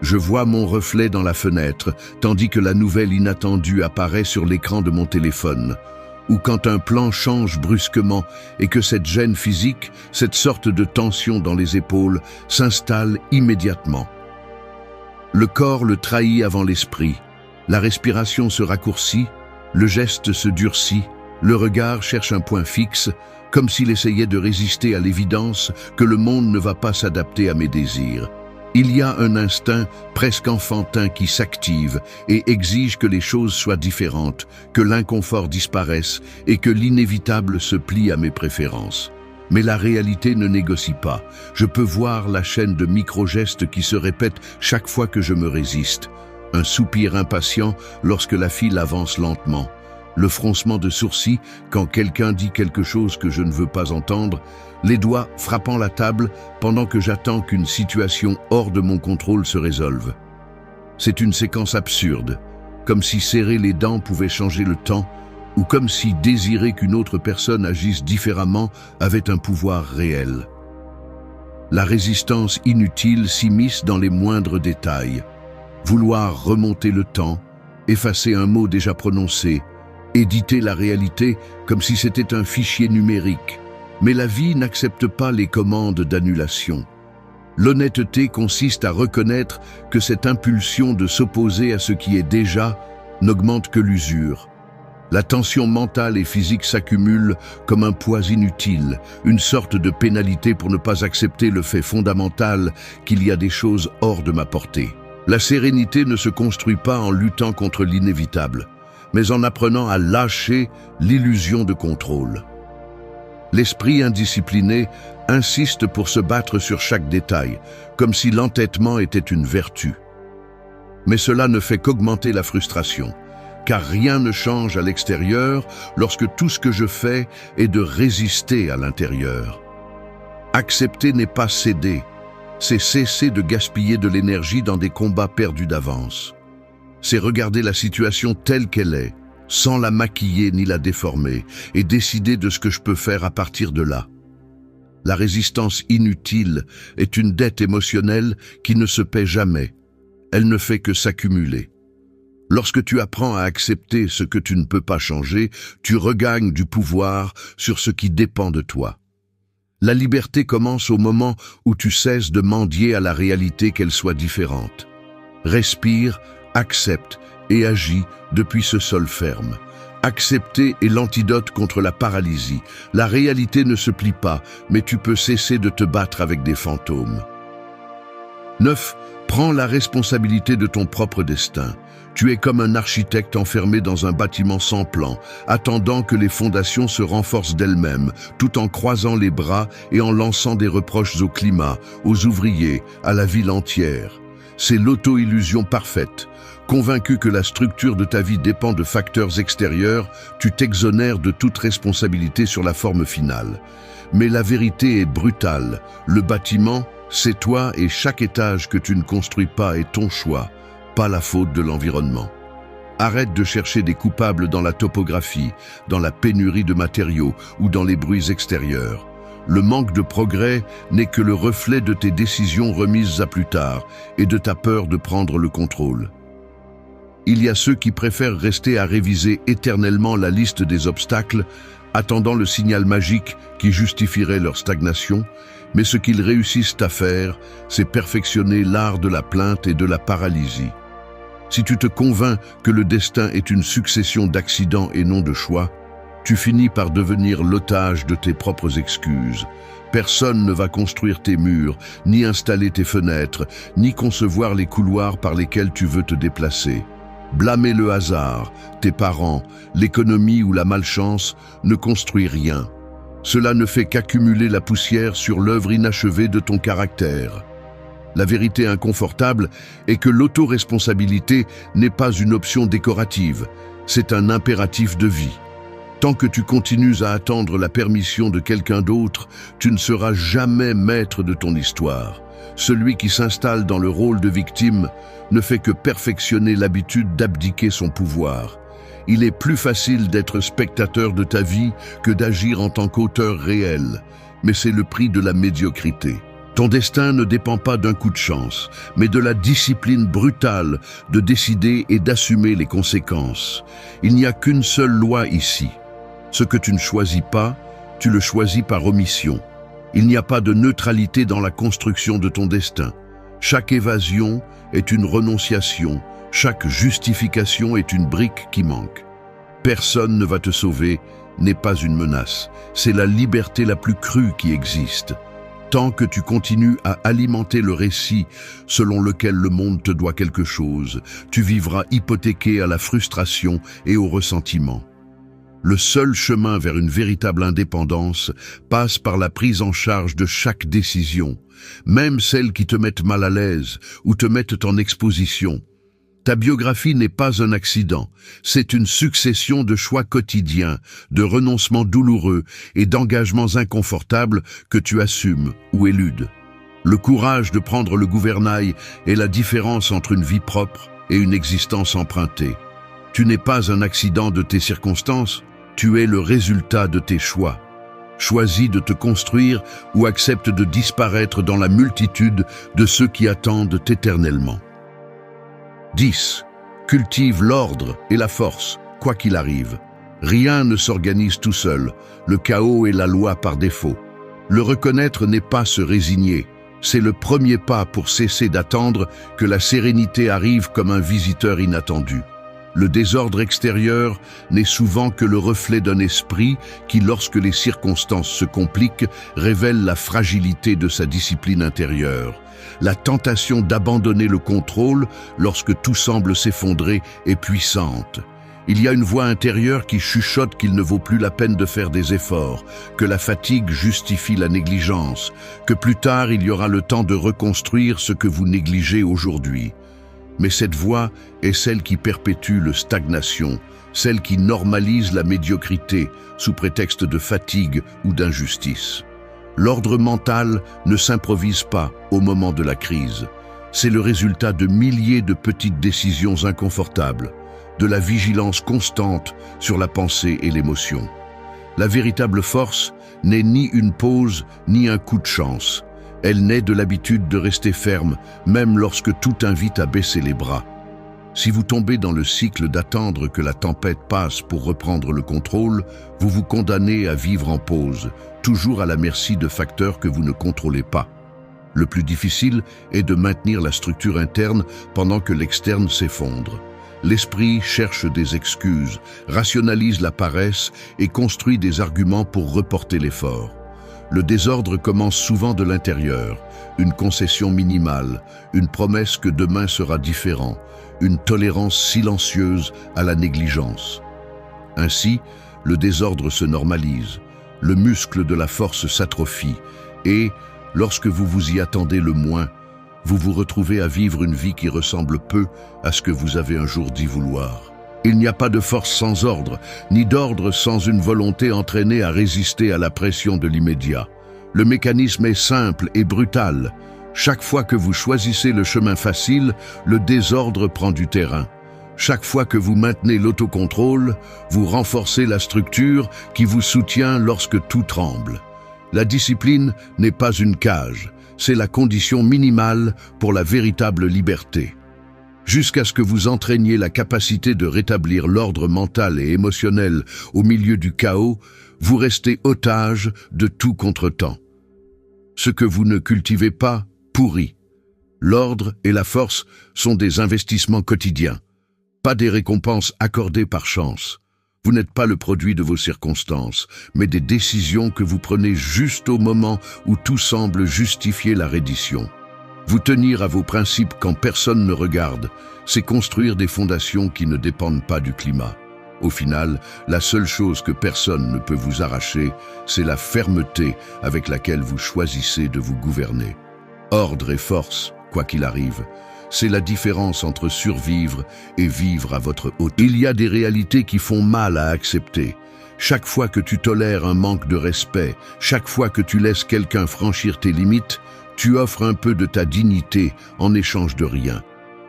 Je vois mon reflet dans la fenêtre, tandis que la nouvelle inattendue apparaît sur l'écran de mon téléphone. Ou quand un plan change brusquement et que cette gêne physique, cette sorte de tension dans les épaules, s'installe immédiatement. Le corps le trahit avant l'esprit, la respiration se raccourcit, le geste se durcit, le regard cherche un point fixe, comme s'il essayait de résister à l'évidence que le monde ne va pas s'adapter à mes désirs. Il y a un instinct presque enfantin qui s'active et exige que les choses soient différentes, que l'inconfort disparaisse et que l'inévitable se plie à mes préférences. Mais la réalité ne négocie pas. Je peux voir la chaîne de micro-gestes qui se répètent chaque fois que je me résiste. Un soupir impatient lorsque la file avance lentement. Le froncement de sourcils quand quelqu'un dit quelque chose que je ne veux pas entendre, les doigts frappant la table pendant que j'attends qu'une situation hors de mon contrôle se résolve. C'est une séquence absurde, comme si serrer les dents pouvait changer le temps, ou comme si désirer qu'une autre personne agisse différemment avait un pouvoir réel. La résistance inutile s'immisce dans les moindres détails. Vouloir remonter le temps, effacer un mot déjà prononcé, éditer la réalité comme si c'était un fichier numérique. Mais la vie n'accepte pas les commandes d'annulation. L'honnêteté consiste à reconnaître que cette impulsion de s'opposer à ce qui est déjà n'augmente que l'usure. La tension mentale et physique s'accumule comme un poids inutile, une sorte de pénalité pour ne pas accepter le fait fondamental qu'il y a des choses hors de ma portée. La sérénité ne se construit pas en luttant contre l'inévitable, mais en apprenant à lâcher l'illusion de contrôle. L'esprit indiscipliné insiste pour se battre sur chaque détail, comme si l'entêtement était une vertu. Mais cela ne fait qu'augmenter la frustration, car rien ne change à l'extérieur lorsque tout ce que je fais est de résister à l'intérieur. Accepter n'est pas céder, c'est cesser de gaspiller de l'énergie dans des combats perdus d'avance. C'est regarder la situation telle qu'elle est, sans la maquiller ni la déformer, et décider de ce que je peux faire à partir de là. La résistance inutile est une dette émotionnelle qui ne se paie jamais. Elle ne fait que s'accumuler. Lorsque tu apprends à accepter ce que tu ne peux pas changer, tu regagnes du pouvoir sur ce qui dépend de toi. La liberté commence au moment où tu cesses de mendier à la réalité qu'elle soit différente. Respire, accepte et agis depuis ce sol ferme. Accepter est l'antidote contre la paralysie. La réalité ne se plie pas, mais tu peux cesser de te battre avec des fantômes. 9. Prends la responsabilité de ton propre destin. Tu es comme un architecte enfermé dans un bâtiment sans plan, attendant que les fondations se renforcent d'elles-mêmes, tout en croisant les bras et en lançant des reproches au climat, aux ouvriers, à la ville entière. C'est l'auto-illusion parfaite. Convaincu que la structure de ta vie dépend de facteurs extérieurs, tu t'exonères de toute responsabilité sur la forme finale. Mais la vérité est brutale. Le bâtiment, c'est toi et chaque étage que tu ne construis pas est ton choix, pas la faute de l'environnement. Arrête de chercher des coupables dans la topographie, dans la pénurie de matériaux ou dans les bruits extérieurs. Le manque de progrès n'est que le reflet de tes décisions remises à plus tard et de ta peur de prendre le contrôle. Il y a ceux qui préfèrent rester à réviser éternellement la liste des obstacles, attendant le signal magique qui justifierait leur stagnation, mais ce qu'ils réussissent à faire, c'est perfectionner l'art de la plainte et de la paralysie. Si tu te convaincs que le destin est une succession d'accidents et non de choix, tu finis par devenir l'otage de tes propres excuses. Personne ne va construire tes murs, ni installer tes fenêtres, ni concevoir les couloirs par lesquels tu veux te déplacer. Blâmer le hasard, tes parents, l'économie ou la malchance ne construit rien. Cela ne fait qu'accumuler la poussière sur l'œuvre inachevée de ton caractère. La vérité inconfortable est que l'autoresponsabilité n'est pas une option décorative, c'est un impératif de vie. Tant que tu continues à attendre la permission de quelqu'un d'autre, tu ne seras jamais maître de ton histoire. Celui qui s'installe dans le rôle de victime ne fait que perfectionner l'habitude d'abdiquer son pouvoir. Il est plus facile d'être spectateur de ta vie que d'agir en tant qu'auteur réel, mais c'est le prix de la médiocrité. Ton destin ne dépend pas d'un coup de chance, mais de la discipline brutale de décider et d'assumer les conséquences. Il n'y a qu'une seule loi ici. Ce que tu ne choisis pas, tu le choisis par omission. Il n'y a pas de neutralité dans la construction de ton destin. Chaque évasion est une renonciation, chaque justification est une brique qui manque. Personne ne va te sauver, n'est pas une menace. C'est la liberté la plus crue qui existe. Tant que tu continues à alimenter le récit selon lequel le monde te doit quelque chose, tu vivras hypothéqué à la frustration et au ressentiment. Le seul chemin vers une véritable indépendance passe par la prise en charge de chaque décision, même celles qui te mettent mal à l'aise ou te mettent en exposition. Ta biographie n'est pas un accident, c'est une succession de choix quotidiens, de renoncements douloureux et d'engagements inconfortables que tu assumes ou éludes. Le courage de prendre le gouvernail est la différence entre une vie propre et une existence empruntée. Tu n'es pas un accident de tes circonstances, tu es le résultat de tes choix. Choisis de te construire ou accepte de disparaître dans la multitude de ceux qui attendent éternellement. 10. Cultive l'ordre et la force, quoi qu'il arrive. Rien ne s'organise tout seul, le chaos est la loi par défaut. Le reconnaître n'est pas se résigner, c'est le premier pas pour cesser d'attendre que la sérénité arrive comme un visiteur inattendu. Le désordre extérieur n'est souvent que le reflet d'un esprit qui, lorsque les circonstances se compliquent, révèle la fragilité de sa discipline intérieure. La tentation d'abandonner le contrôle lorsque tout semble s'effondrer est puissante. Il y a une voix intérieure qui chuchote qu'il ne vaut plus la peine de faire des efforts, que la fatigue justifie la négligence, que plus tard il y aura le temps de reconstruire ce que vous négligez aujourd'hui. Mais cette voix est celle qui perpétue la stagnation, celle qui normalise la médiocrité sous prétexte de fatigue ou d'injustice. L'ordre mental ne s'improvise pas au moment de la crise. C'est le résultat de milliers de petites décisions inconfortables, de la vigilance constante sur la pensée et l'émotion. La véritable force n'est ni une pause ni un coup de chance. Elle naît de l'habitude de rester ferme, même lorsque tout invite à baisser les bras. Si vous tombez dans le cycle d'attendre que la tempête passe pour reprendre le contrôle, vous vous condamnez à vivre en pause, toujours à la merci de facteurs que vous ne contrôlez pas. Le plus difficile est de maintenir la structure interne pendant que l'externe s'effondre. L'esprit cherche des excuses, rationalise la paresse et construit des arguments pour reporter l'effort. Le désordre commence souvent de l'intérieur, une concession minimale, une promesse que demain sera différent, une tolérance silencieuse à la négligence. Ainsi, le désordre se normalise, le muscle de la force s'atrophie et, lorsque vous vous y attendez le moins, vous vous retrouvez à vivre une vie qui ressemble peu à ce que vous avez un jour dit vouloir. Il n'y a pas de force sans ordre, ni d'ordre sans une volonté entraînée à résister à la pression de l'immédiat. Le mécanisme est simple et brutal. Chaque fois que vous choisissez le chemin facile, le désordre prend du terrain. Chaque fois que vous maintenez l'autocontrôle, vous renforcez la structure qui vous soutient lorsque tout tremble. La discipline n'est pas une cage, c'est la condition minimale pour la véritable liberté. Jusqu'à ce que vous entraîniez la capacité de rétablir l'ordre mental et émotionnel au milieu du chaos, vous restez otage de tout contretemps. Ce que vous ne cultivez pas pourrit. L'ordre et la force sont des investissements quotidiens, pas des récompenses accordées par chance. Vous n'êtes pas le produit de vos circonstances, mais des décisions que vous prenez juste au moment où tout semble justifier la reddition. Vous tenir à vos principes quand personne ne regarde, c'est construire des fondations qui ne dépendent pas du climat. Au final, la seule chose que personne ne peut vous arracher, c'est la fermeté avec laquelle vous choisissez de vous gouverner. Ordre et force, quoi qu'il arrive, c'est la différence entre survivre et vivre à votre hauteur. Il y a des réalités qui font mal à accepter. Chaque fois que tu tolères un manque de respect, chaque fois que tu laisses quelqu'un franchir tes limites, tu offres un peu de ta dignité en échange de rien.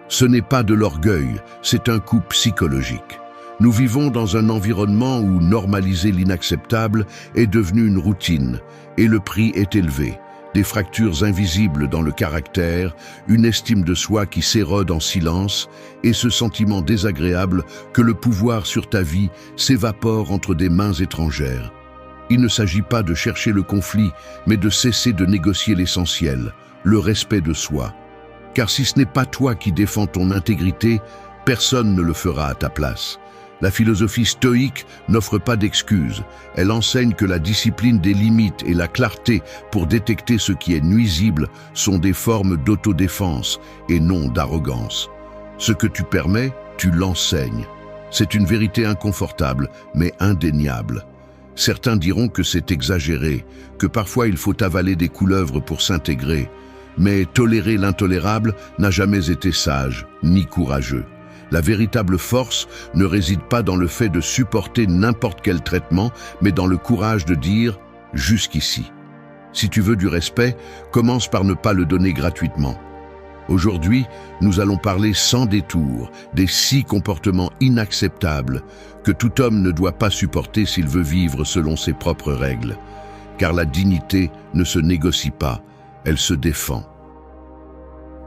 Ce n'est pas de l'orgueil, c'est un coup psychologique. Nous vivons dans un environnement où normaliser l'inacceptable est devenu une routine, et le prix est élevé. Des fractures invisibles dans le caractère, une estime de soi qui s'érode en silence, et ce sentiment désagréable que le pouvoir sur ta vie s'évapore entre des mains étrangères. Il ne s'agit pas de chercher le conflit, mais de cesser de négocier l'essentiel, le respect de soi. Car si ce n'est pas toi qui défends ton intégrité, personne ne le fera à ta place. La philosophie stoïque n'offre pas d'excuses. Elle enseigne que la discipline des limites et la clarté pour détecter ce qui est nuisible sont des formes d'autodéfense et non d'arrogance. Ce que tu permets, tu l'enseignes. C'est une vérité inconfortable, mais indéniable. Certains diront que c'est exagéré, que parfois il faut avaler des couleuvres pour s'intégrer. Mais tolérer l'intolérable n'a jamais été sage, ni courageux. La véritable force ne réside pas dans le fait de supporter n'importe quel traitement, mais dans le courage de dire « jusqu'ici ». Si tu veux du respect, commence par ne pas le donner gratuitement. Aujourd'hui, nous allons parler sans détour des 6 comportements inacceptables que tout homme ne doit pas supporter s'il veut vivre selon ses propres règles. Car la dignité ne se négocie pas, elle se défend.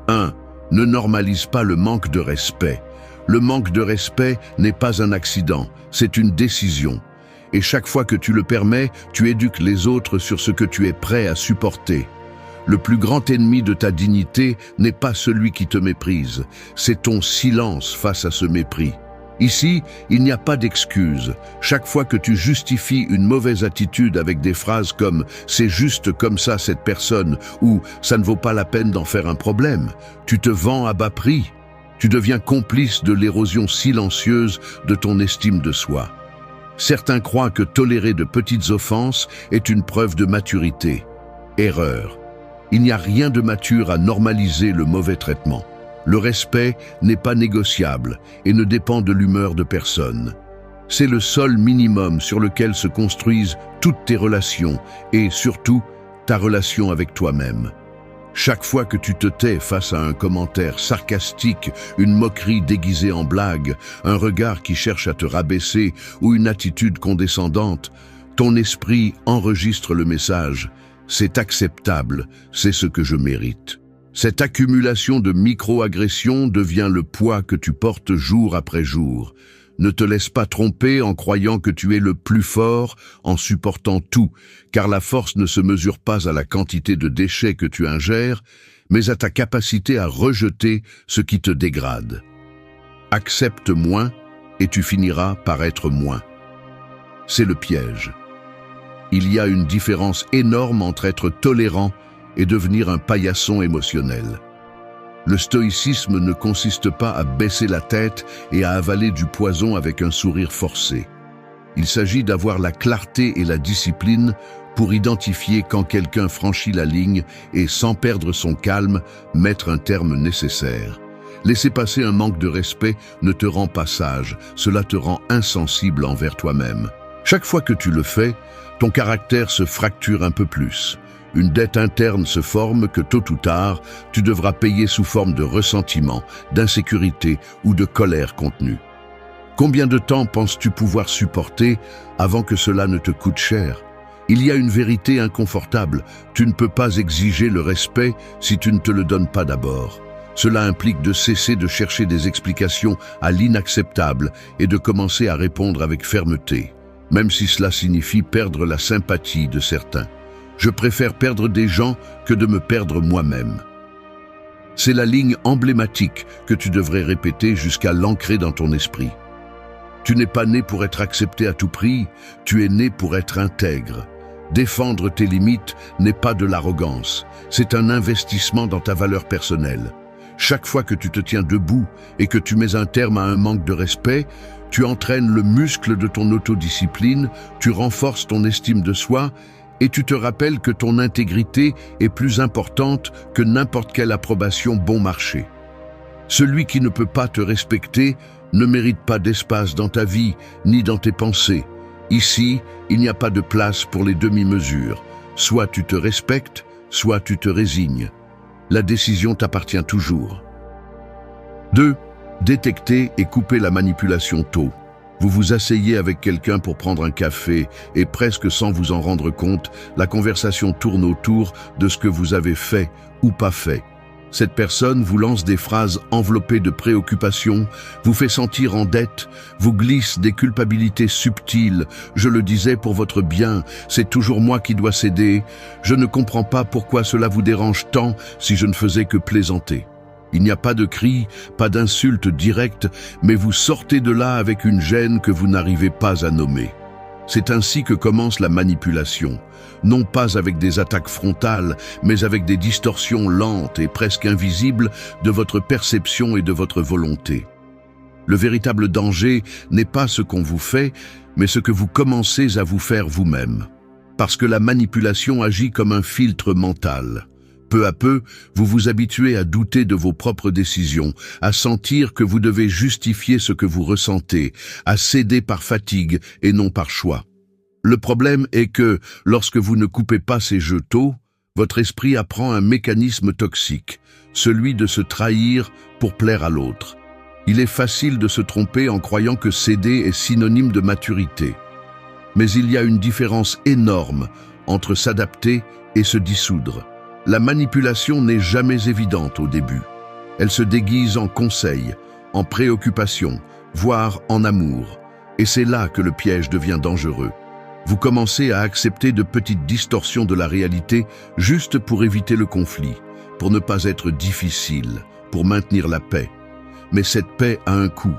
1. Ne normalise pas le manque de respect. Le manque de respect n'est pas un accident, c'est une décision. Et chaque fois que tu le permets, tu éduques les autres sur ce que tu es prêt à supporter. Le plus grand ennemi de ta dignité n'est pas celui qui te méprise, c'est ton silence face à ce mépris. Ici, il n'y a pas d'excuse. Chaque fois que tu justifies une mauvaise attitude avec des phrases comme « c'est juste comme ça cette personne » ou « ça ne vaut pas la peine d'en faire un problème », tu te vends à bas prix. Tu deviens complice de l'érosion silencieuse de ton estime de soi. Certains croient que tolérer de petites offenses est une preuve de maturité. Erreur. Il n'y a rien de mature à normaliser le mauvais traitement. Le respect n'est pas négociable et ne dépend de l'humeur de personne. C'est le sol minimum sur lequel se construisent toutes tes relations et, surtout, ta relation avec toi-même. Chaque fois que tu te tais face à un commentaire sarcastique, une moquerie déguisée en blague, un regard qui cherche à te rabaisser ou une attitude condescendante, ton esprit enregistre le message « c'est acceptable, c'est ce que je mérite ». Cette accumulation de micro-agressions devient le poids que tu portes jour après jour. Ne te laisse pas tromper en croyant que tu es le plus fort en supportant tout, car la force ne se mesure pas à la quantité de déchets que tu ingères, mais à ta capacité à rejeter ce qui te dégrade. Accepte moins et tu finiras par être moins. C'est le piège. Il y a une différence énorme entre être tolérant et devenir un paillasson émotionnel. Le stoïcisme ne consiste pas à baisser la tête et à avaler du poison avec un sourire forcé. Il s'agit d'avoir la clarté et la discipline pour identifier quand quelqu'un franchit la ligne et, sans perdre son calme, mettre un terme nécessaire. Laisser passer un manque de respect ne te rend pas sage, cela te rend insensible envers toi-même. Chaque fois que tu le fais, ton caractère se fracture un peu plus. une dette interne se forme que tôt ou tard, tu devras payer sous forme de ressentiment, d'insécurité ou de colère contenue. Combien de temps penses-tu pouvoir supporter avant que cela ne te coûte cher? Il y a une vérité inconfortable, tu ne peux pas exiger le respect si tu ne te le donnes pas d'abord. Cela implique de cesser de chercher des explications à l'inacceptable et de commencer à répondre avec fermeté, même si cela signifie perdre la sympathie de certains. Je préfère perdre des gens que de me perdre moi-même. C'est la ligne emblématique que tu devrais répéter jusqu'à l'ancrer dans ton esprit. Tu n'es pas né pour être accepté à tout prix, tu es né pour être intègre. Défendre tes limites n'est pas de l'arrogance, c'est un investissement dans ta valeur personnelle. Chaque fois que tu te tiens debout et que tu mets un terme à un manque de respect, tu entraînes le muscle de ton autodiscipline, tu renforces ton estime de soi et tu te rappelles que ton intégrité est plus importante que n'importe quelle approbation bon marché. Celui qui ne peut pas te respecter ne mérite pas d'espace dans ta vie ni dans tes pensées. Ici, il n'y a pas de place pour les demi-mesures. Soit tu te respectes, soit tu te résignes. La décision t'appartient toujours. 2. Détecter et couper la manipulation tôt. Vous vous asseyez avec quelqu'un pour prendre un café et presque sans vous en rendre compte, la conversation tourne autour de ce que vous avez fait ou pas fait. Cette personne vous lance des phrases enveloppées de préoccupations, vous fait sentir en dette, vous glisse des culpabilités subtiles. Je le disais pour votre bien, c'est toujours moi qui dois céder. Je ne comprends pas pourquoi cela vous dérange tant si je ne faisais que plaisanter. Il n'y a pas de cris, pas d'insultes directes, mais vous sortez de là avec une gêne que vous n'arrivez pas à nommer. C'est ainsi que commence la manipulation, non pas avec des attaques frontales, mais avec des distorsions lentes et presque invisibles de votre perception et de votre volonté. Le véritable danger n'est pas ce qu'on vous fait, mais ce que vous commencez à vous faire vous-même. Parce que la manipulation agit comme un filtre mental. Peu à peu, vous vous habituez à douter de vos propres décisions, à sentir que vous devez justifier ce que vous ressentez, à céder par fatigue et non par choix. Le problème est que, lorsque vous ne coupez pas ces jeux tôt, votre esprit apprend un mécanisme toxique, celui de se trahir pour plaire à l'autre. Il est facile de se tromper en croyant que céder est synonyme de maturité. Mais il y a une différence énorme entre s'adapter et se dissoudre. La manipulation n'est jamais évidente au début. Elle se déguise en conseil, en préoccupation, voire en amour. Et c'est là que le piège devient dangereux. Vous commencez à accepter de petites distorsions de la réalité juste pour éviter le conflit, pour ne pas être difficile, pour maintenir la paix. Mais cette paix a un coût.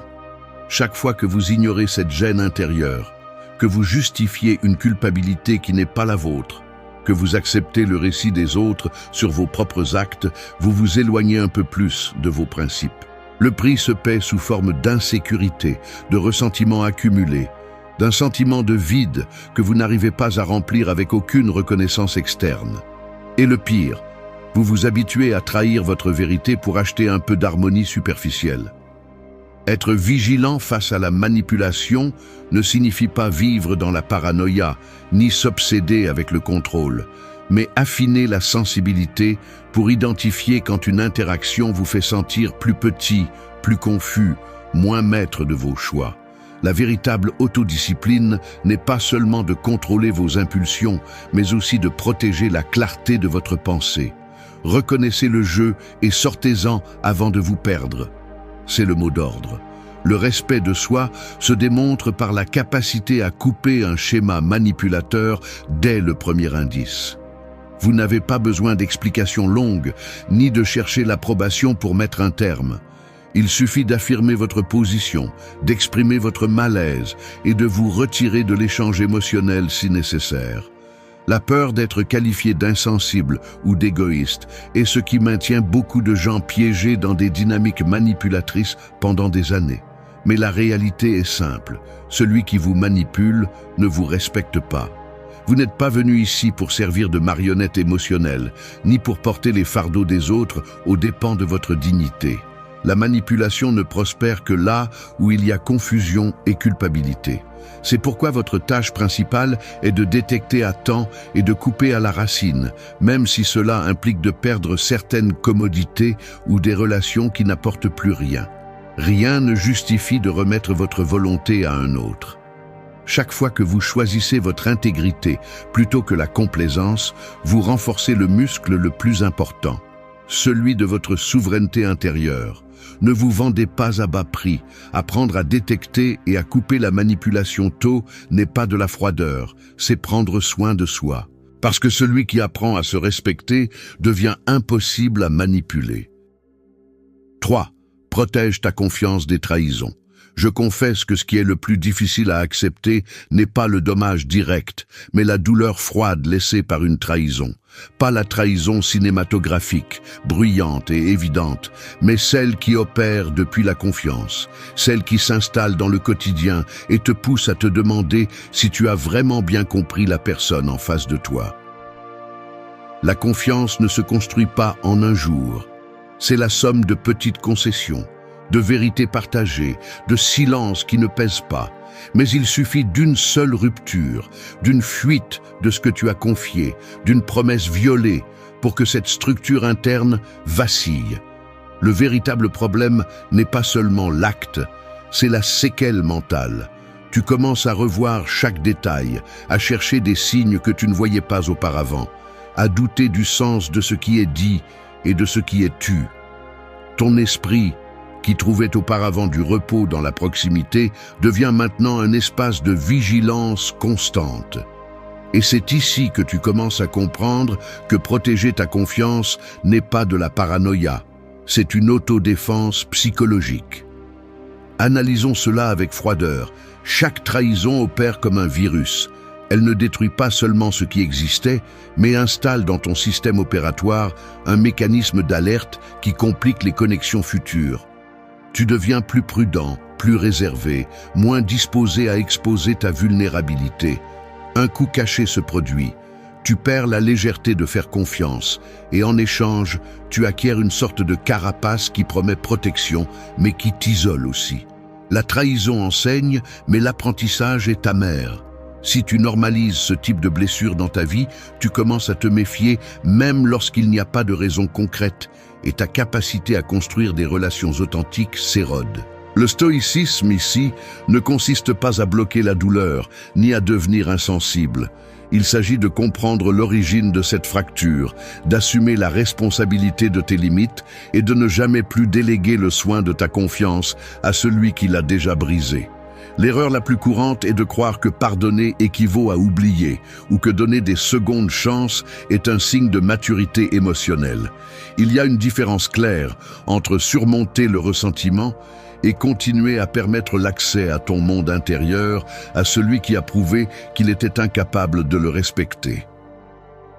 Chaque fois que vous ignorez cette gêne intérieure, que vous justifiez une culpabilité qui n'est pas la vôtre, que vous acceptez le récit des autres sur vos propres actes, vous vous éloignez un peu plus de vos principes. Le prix se paie sous forme d'insécurité, de ressentiment accumulé, d'un sentiment de vide que vous n'arrivez pas à remplir avec aucune reconnaissance externe. Et le pire, vous vous habituez à trahir votre vérité pour acheter un peu d'harmonie superficielle. Être vigilant face à la manipulation ne signifie pas vivre dans la paranoïa, ni s'obséder avec le contrôle, mais affiner la sensibilité pour identifier quand une interaction vous fait sentir plus petit, plus confus, moins maître de vos choix. La véritable autodiscipline n'est pas seulement de contrôler vos impulsions, mais aussi de protéger la clarté de votre pensée. Reconnaissez le jeu et sortez-en avant de vous perdre. C'est le mot d'ordre. Le respect de soi se démontre par la capacité à couper un schéma manipulateur dès le premier indice. Vous n'avez pas besoin d'explications longues, ni de chercher l'approbation pour mettre un terme. Il suffit d'affirmer votre position, d'exprimer votre malaise et de vous retirer de l'échange émotionnel si nécessaire. La peur d'être qualifié d'insensible ou d'égoïste est ce qui maintient beaucoup de gens piégés dans des dynamiques manipulatrices pendant des années. Mais la réalité est simple, celui qui vous manipule ne vous respecte pas. Vous n'êtes pas venu ici pour servir de marionnette émotionnelle, ni pour porter les fardeaux des autres aux dépens de votre dignité. La manipulation ne prospère que là où il y a confusion et culpabilité. C'est pourquoi votre tâche principale est de détecter à temps et de couper à la racine, même si cela implique de perdre certaines commodités ou des relations qui n'apportent plus rien. Rien ne justifie de remettre votre volonté à un autre. Chaque fois que vous choisissez votre intégrité plutôt que la complaisance, vous renforcez le muscle le plus important, celui de votre souveraineté intérieure. Ne vous vendez pas à bas prix. Apprendre à détecter et à couper la manipulation tôt n'est pas de la froideur, c'est prendre soin de soi. Parce que celui qui apprend à se respecter devient impossible à manipuler. 3. Protège ta confiance des trahisons. Je confesse que ce qui est le plus difficile à accepter n'est pas le dommage direct, mais la douleur froide laissée par une trahison. Pas la trahison cinématographique, bruyante et évidente, mais celle qui opère depuis la confiance, celle qui s'installe dans le quotidien et te pousse à te demander si tu as vraiment bien compris la personne en face de toi. La confiance ne se construit pas en un jour. C'est la somme de petites concessions, de vérités partagées, de silences qui ne pèsent pas. Mais il suffit d'une seule rupture, d'une fuite de ce que tu as confié, d'une promesse violée, pour que cette structure interne vacille. Le véritable problème n'est pas seulement l'acte, c'est la séquelle mentale. Tu commences à revoir chaque détail, à chercher des signes que tu ne voyais pas auparavant, à douter du sens de ce qui est dit et de ce qui est tu. Ton esprit, qui trouvait auparavant du repos dans la proximité, devient maintenant un espace de vigilance constante. Et c'est ici que tu commences à comprendre que protéger ta confiance n'est pas de la paranoïa, c'est une autodéfense psychologique. Analysons cela avec froideur. Chaque trahison opère comme un virus. Elle ne détruit pas seulement ce qui existait, mais installe dans ton système opératoire un mécanisme d'alerte qui complique les connexions futures. Tu deviens plus prudent, plus réservé, moins disposé à exposer ta vulnérabilité. Un coup caché se produit. Tu perds la légèreté de faire confiance et en échange, tu acquiers une sorte de carapace qui promet protection, mais qui t'isole aussi. La trahison enseigne, mais l'apprentissage est amer. Si tu normalises ce type de blessure dans ta vie, tu commences à te méfier même lorsqu'il n'y a pas de raison concrète et ta capacité à construire des relations authentiques s'érode. Le stoïcisme ici ne consiste pas à bloquer la douleur, ni à devenir insensible. Il s'agit de comprendre l'origine de cette fracture, d'assumer la responsabilité de tes limites et de ne jamais plus déléguer le soin de ta confiance à celui qui l'a déjà brisée. L'erreur la plus courante est de croire que pardonner équivaut à oublier ou que donner des secondes chances est un signe de maturité émotionnelle. Il y a une différence claire entre surmonter le ressentiment et continuer à permettre l'accès à ton monde intérieur à celui qui a prouvé qu'il était incapable de le respecter.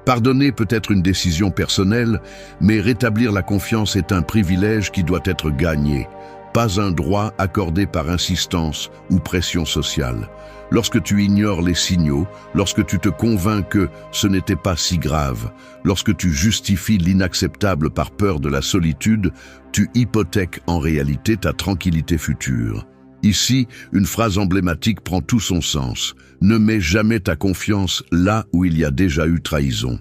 Pardonner peut être une décision personnelle, mais rétablir la confiance est un privilège qui doit être gagné. Pas un droit accordé par insistance ou pression sociale. Lorsque tu ignores les signaux, lorsque tu te convaincs que ce n'était pas si grave, lorsque tu justifies l'inacceptable par peur de la solitude, tu hypothèques en réalité ta tranquillité future. Ici, une phrase emblématique prend tout son sens. Ne mets jamais ta confiance là où il y a déjà eu trahison.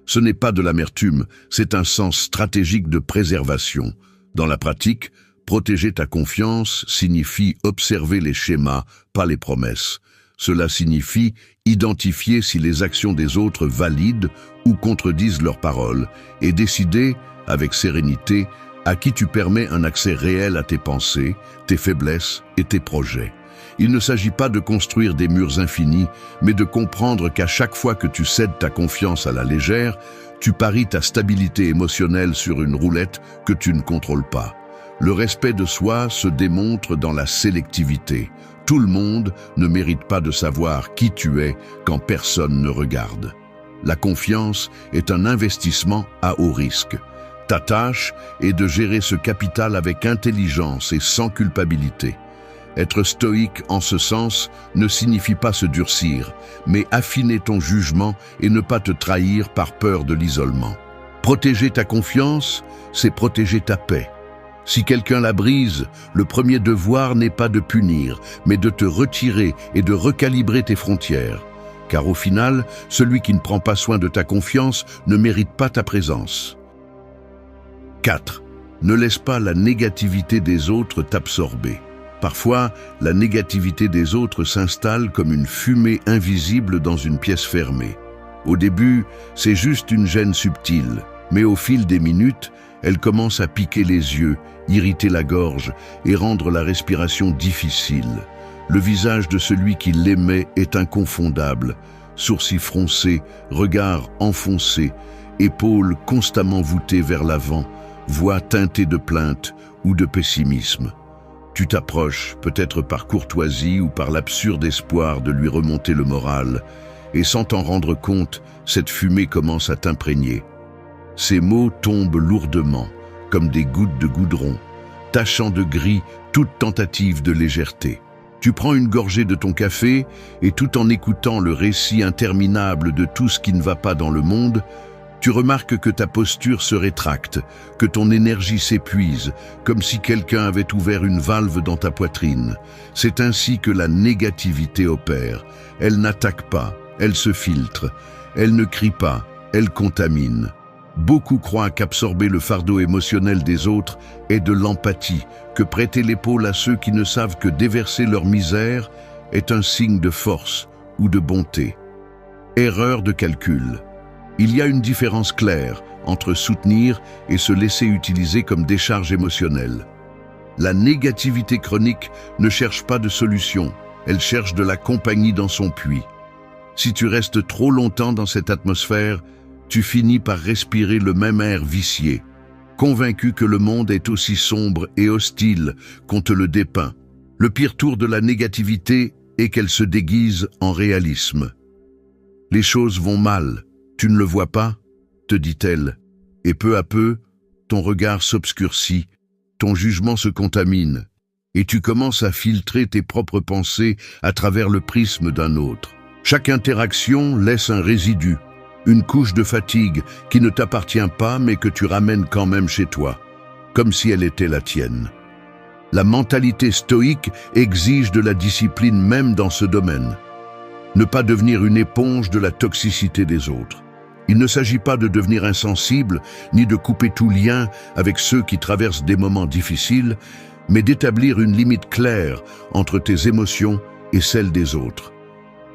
Ce n'est pas de l'amertume, c'est un sens stratégique de préservation. Dans la pratique, protéger ta confiance signifie observer les schémas, pas les promesses. Cela signifie identifier si les actions des autres valident ou contredisent leurs paroles et décider, avec sérénité, à qui tu permets un accès réel à tes pensées, tes faiblesses et tes projets. Il ne s'agit pas de construire des murs infinis, mais de comprendre qu'à chaque fois que tu cèdes ta confiance à la légère, tu paries ta stabilité émotionnelle sur une roulette que tu ne contrôles pas. Le respect de soi se démontre dans la sélectivité. Tout le monde ne mérite pas de savoir qui tu es quand personne ne regarde. La confiance est un investissement à haut risque. Ta tâche est de gérer ce capital avec intelligence et sans culpabilité. Être stoïque en ce sens ne signifie pas se durcir, mais affiner ton jugement et ne pas te trahir par peur de l'isolement. Protéger ta confiance, c'est protéger ta paix. Si quelqu'un la brise, le premier devoir n'est pas de punir, mais de te retirer et de recalibrer tes frontières. Car au final, celui qui ne prend pas soin de ta confiance ne mérite pas ta présence. 4. Ne laisse pas la négativité des autres t'absorber. Parfois, la négativité des autres s'installe comme une fumée invisible dans une pièce fermée. Au début, c'est juste une gêne subtile, mais au fil des minutes, elle commence à piquer les yeux, irriter la gorge et rendre la respiration difficile. Le visage de celui qui l'aimait est inconfondable, sourcils froncés, regard enfoncé, épaules constamment voûtées vers l'avant, voix teintée de plainte ou de pessimisme. Tu t'approches, peut-être par courtoisie ou par l'absurde espoir de lui remonter le moral, et sans t'en rendre compte, cette fumée commence à t'imprégner. Ces mots tombent lourdement, comme des gouttes de goudron, tachant de gris toute tentative de légèreté. Tu prends une gorgée de ton café et tout en écoutant le récit interminable de tout ce qui ne va pas dans le monde, tu remarques que ta posture se rétracte, que ton énergie s'épuise, comme si quelqu'un avait ouvert une valve dans ta poitrine. C'est ainsi que la négativité opère. Elle n'attaque pas, elle se filtre. Elle ne crie pas, elle contamine. Beaucoup croient qu'absorber le fardeau émotionnel des autres est de l'empathie, que prêter l'épaule à ceux qui ne savent que déverser leur misère est un signe de force ou de bonté. Erreur de calcul. Il y a une différence claire entre soutenir et se laisser utiliser comme décharge émotionnelle. La négativité chronique ne cherche pas de solution, elle cherche de la compagnie dans son puits. Si tu restes trop longtemps dans cette atmosphère, tu finis par respirer le même air vicié, convaincu que le monde est aussi sombre et hostile qu'on te le dépeint. Le pire tour de la négativité est qu'elle se déguise en réalisme. Les choses vont mal, tu ne le vois pas, te dit-elle, et peu à peu, ton regard s'obscurcit, ton jugement se contamine, et tu commences à filtrer tes propres pensées à travers le prisme d'un autre. Chaque interaction laisse un résidu, une couche de fatigue qui ne t'appartient pas mais que tu ramènes quand même chez toi, comme si elle était la tienne. La mentalité stoïque exige de la discipline même dans ce domaine. Ne pas devenir une éponge de la toxicité des autres. Il ne s'agit pas de devenir insensible, ni de couper tout lien avec ceux qui traversent des moments difficiles, mais d'établir une limite claire entre tes émotions et celles des autres.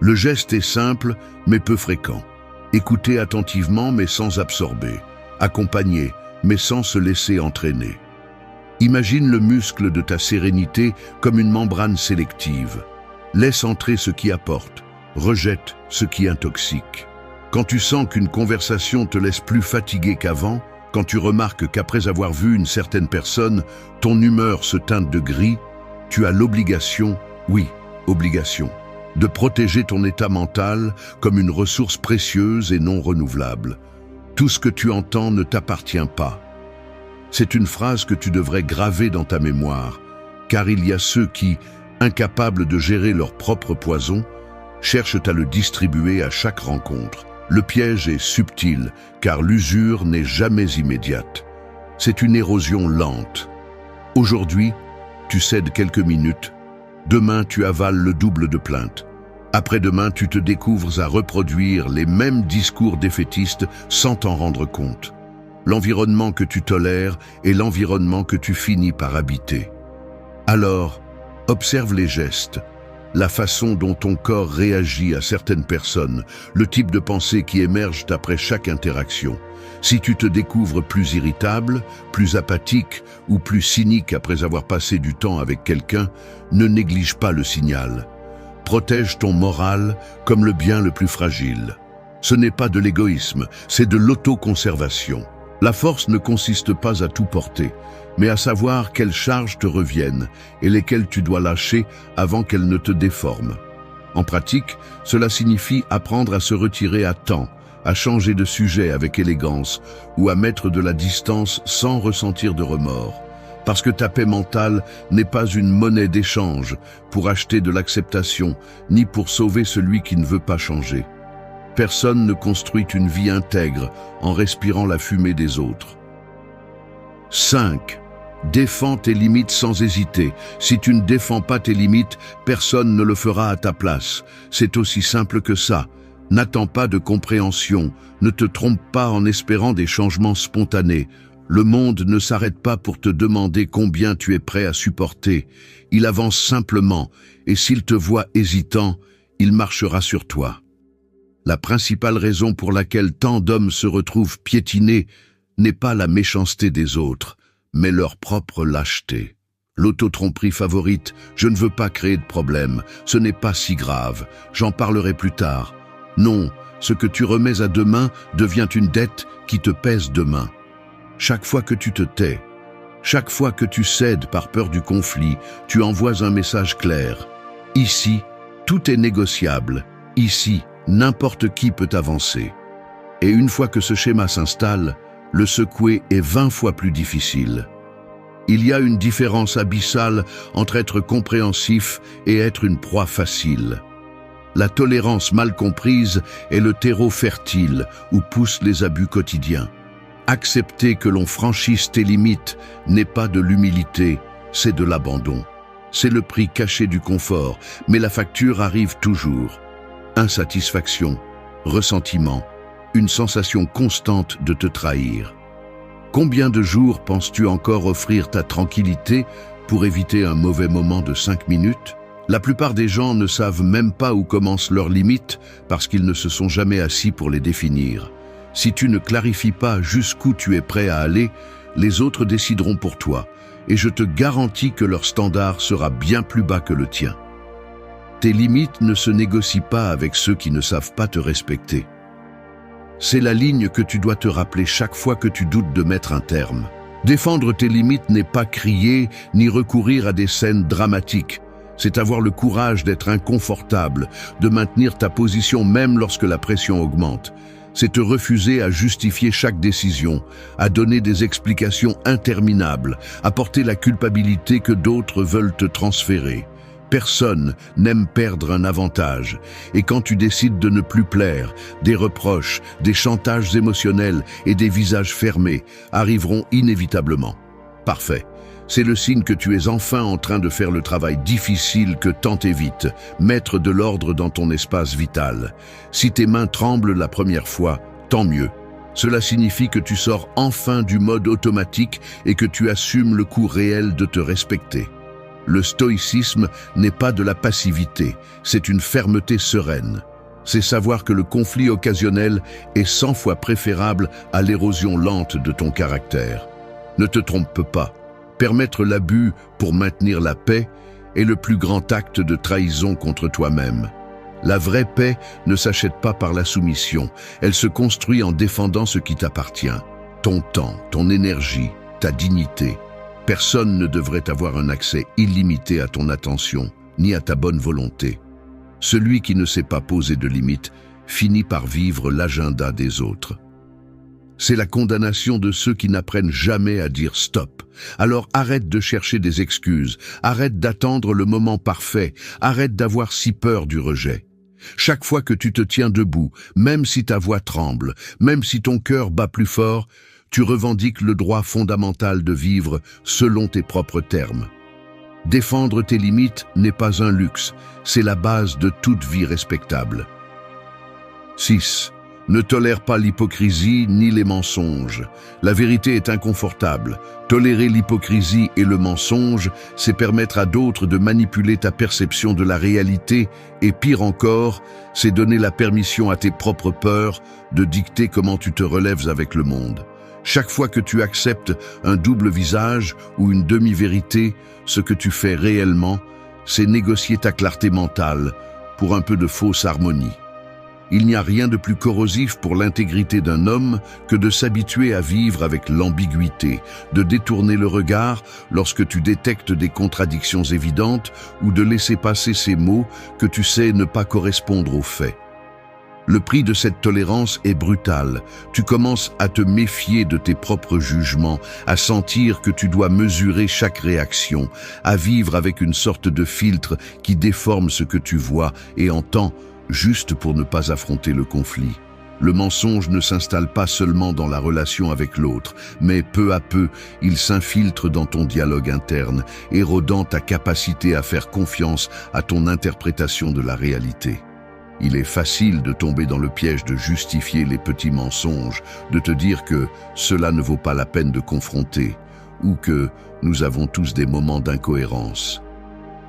Le geste est simple, mais peu fréquent. Écouter attentivement, mais sans absorber. Accompagner, mais sans se laisser entraîner. Imagine le muscle de ta sérénité comme une membrane sélective. Laisse entrer ce qui apporte, rejette ce qui intoxique. Quand tu sens qu'une conversation te laisse plus fatigué qu'avant, quand tu remarques qu'après avoir vu une certaine personne, ton humeur se teinte de gris, tu as l'obligation, oui, obligation, de protéger ton état mental comme une ressource précieuse et non renouvelable. Tout ce que tu entends ne t'appartient pas. C'est une phrase que tu devrais graver dans ta mémoire, car il y a ceux qui, incapables de gérer leur propre poison, cherchent à le distribuer à chaque rencontre. Le piège est subtil, car l'usure n'est jamais immédiate. C'est une érosion lente. Aujourd'hui, tu cèdes quelques minutes. Demain, tu avales le double de plaintes. Après-demain, tu te découvres à reproduire les mêmes discours défaitistes sans t'en rendre compte. L'environnement que tu tolères est l'environnement que tu finis par habiter. Alors, observe les gestes, la façon dont ton corps réagit à certaines personnes, le type de pensée qui émerge après chaque interaction. Si tu te découvres plus irritable, plus apathique ou plus cynique après avoir passé du temps avec quelqu'un, ne néglige pas le signal. Protège ton moral comme le bien le plus fragile. Ce n'est pas de l'égoïsme, c'est de l'autoconservation. La force ne consiste pas à tout porter, mais à savoir quelles charges te reviennent et lesquelles tu dois lâcher avant qu'elles ne te déforment. En pratique, cela signifie apprendre à se retirer à temps, à changer de sujet avec élégance ou à mettre de la distance sans ressentir de remords. Parce que ta paix mentale n'est pas une monnaie d'échange pour acheter de l'acceptation, ni pour sauver celui qui ne veut pas changer. Personne ne construit une vie intègre en respirant la fumée des autres. 5. Défends tes limites sans hésiter. Si tu ne défends pas tes limites, personne ne le fera à ta place. C'est aussi simple que ça. N'attends pas de compréhension. Ne te trompe pas en espérant des changements spontanés. Le monde ne s'arrête pas pour te demander combien tu es prêt à supporter. Il avance simplement, et s'il te voit hésitant, il marchera sur toi. La principale raison pour laquelle tant d'hommes se retrouvent piétinés n'est pas la méchanceté des autres, mais leur propre lâcheté. L'auto-tromperie favorite, je ne veux pas créer de problème, ce n'est pas si grave, j'en parlerai plus tard. Non, ce que tu remets à demain devient une dette qui te pèse demain. Chaque fois que tu te tais, chaque fois que tu cèdes par peur du conflit, tu envoies un message clair. Ici, tout est négociable. Ici, n'importe qui peut avancer. Et une fois que ce schéma s'installe, le secouer est 20 fois plus difficile. Il y a une différence abyssale entre être compréhensif et être une proie facile. La tolérance mal comprise est le terreau fertile où poussent les abus quotidiens. Accepter que l'on franchisse tes limites n'est pas de l'humilité, c'est de l'abandon. C'est le prix caché du confort, mais la facture arrive toujours. Insatisfaction, ressentiment, une sensation constante de te trahir. Combien de jours penses-tu encore offrir ta tranquillité pour éviter un mauvais moment de 5 minutes? La plupart des gens ne savent même pas où commencent leurs limites parce qu'ils ne se sont jamais assis pour les définir. Si tu ne clarifies pas jusqu'où tu es prêt à aller, les autres décideront pour toi, et je te garantis que leur standard sera bien plus bas que le tien. Tes limites ne se négocient pas avec ceux qui ne savent pas te respecter. C'est la ligne que tu dois te rappeler chaque fois que tu doutes de mettre un terme. Défendre tes limites n'est pas crier ni recourir à des scènes dramatiques. C'est avoir le courage d'être inconfortable, de maintenir ta position même lorsque la pression augmente. C'est te refuser à justifier chaque décision, à donner des explications interminables, à porter la culpabilité que d'autres veulent te transférer. Personne n'aime perdre un avantage, et quand tu décides de ne plus plaire, des reproches, des chantages émotionnels et des visages fermés arriveront inévitablement. Parfait. C'est le signe que tu es enfin en train de faire le travail difficile que tant évites, mettre de l'ordre dans ton espace vital. Si tes mains tremblent la première fois, tant mieux. Cela signifie que tu sors enfin du mode automatique et que tu assumes le coût réel de te respecter. Le stoïcisme n'est pas de la passivité, c'est une fermeté sereine. C'est savoir que le conflit occasionnel est 100 fois préférable à l'érosion lente de ton caractère. Ne te trompe pas. Permettre l'abus pour maintenir la paix est le plus grand acte de trahison contre toi-même. La vraie paix ne s'achète pas par la soumission, elle se construit en défendant ce qui t'appartient. Ton temps, ton énergie, ta dignité. Personne ne devrait avoir un accès illimité à ton attention, ni à ta bonne volonté. Celui qui ne sait pas poser de limites finit par vivre l'agenda des autres. C'est la condamnation de ceux qui n'apprennent jamais à dire stop. Alors arrête de chercher des excuses, arrête d'attendre le moment parfait, arrête d'avoir si peur du rejet. Chaque fois que tu te tiens debout, même si ta voix tremble, même si ton cœur bat plus fort, tu revendiques le droit fondamental de vivre selon tes propres termes. Défendre tes limites n'est pas un luxe, c'est la base de toute vie respectable. 6. Ne tolère pas l'hypocrisie ni les mensonges. La vérité est inconfortable. Tolérer l'hypocrisie et le mensonge, c'est permettre à d'autres de manipuler ta perception de la réalité et pire encore, c'est donner la permission à tes propres peurs de dicter comment tu te relèves avec le monde. Chaque fois que tu acceptes un double visage ou une demi-vérité, ce que tu fais réellement, c'est négocier ta clarté mentale pour un peu de fausse harmonie. Il n'y a rien de plus corrosif pour l'intégrité d'un homme que de s'habituer à vivre avec l'ambiguïté, de détourner le regard lorsque tu détectes des contradictions évidentes ou de laisser passer ces mots que tu sais ne pas correspondre aux faits. Le prix de cette tolérance est brutal. Tu commences à te méfier de tes propres jugements, à sentir que tu dois mesurer chaque réaction, à vivre avec une sorte de filtre qui déforme ce que tu vois et entends, juste pour ne pas affronter le conflit. Le mensonge ne s'installe pas seulement dans la relation avec l'autre, mais peu à peu, il s'infiltre dans ton dialogue interne, érodant ta capacité à faire confiance à ton interprétation de la réalité. Il est facile de tomber dans le piège de justifier les petits mensonges, de te dire que cela ne vaut pas la peine de confronter, ou que nous avons tous des moments d'incohérence.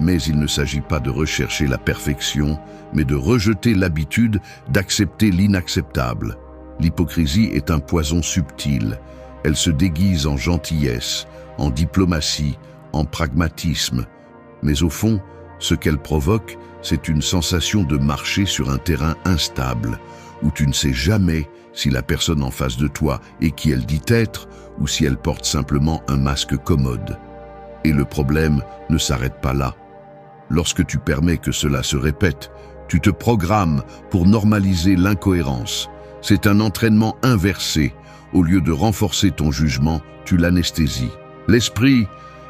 Mais il ne s'agit pas de rechercher la perfection, mais de rejeter l'habitude d'accepter l'inacceptable. L'hypocrisie est un poison subtil. Elle se déguise en gentillesse, en diplomatie, en pragmatisme. Mais au fond, ce qu'elle provoque, c'est une sensation de marcher sur un terrain instable, où tu ne sais jamais si la personne en face de toi est qui elle dit être, ou si elle porte simplement un masque commode. Et le problème ne s'arrête pas là. Lorsque tu permets que cela se répète, tu te programmes pour normaliser l'incohérence. C'est un entraînement inversé. Au lieu de renforcer ton jugement, tu l'anesthésies. L'esprit,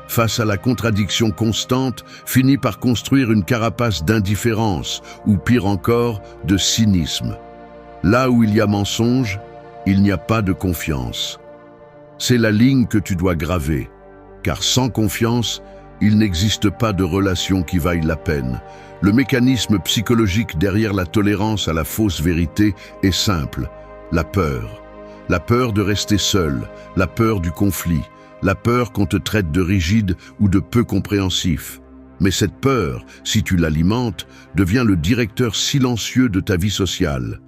face à la contradiction constante, finit par construire une carapace d'indifférence, ou pire encore, de cynisme. Là où il y a mensonge, il n'y a pas de confiance. C'est la ligne que tu dois graver, car sans confiance, il n'existe pas de relation qui vaille la peine. Le mécanisme psychologique derrière la tolérance à la fausse vérité est simple, la peur. La peur de rester seul, la peur du conflit, la peur qu'on te traite de rigide ou de peu compréhensif. Mais cette peur, si tu l'alimentes, devient le directeur silencieux de ta vie sociale.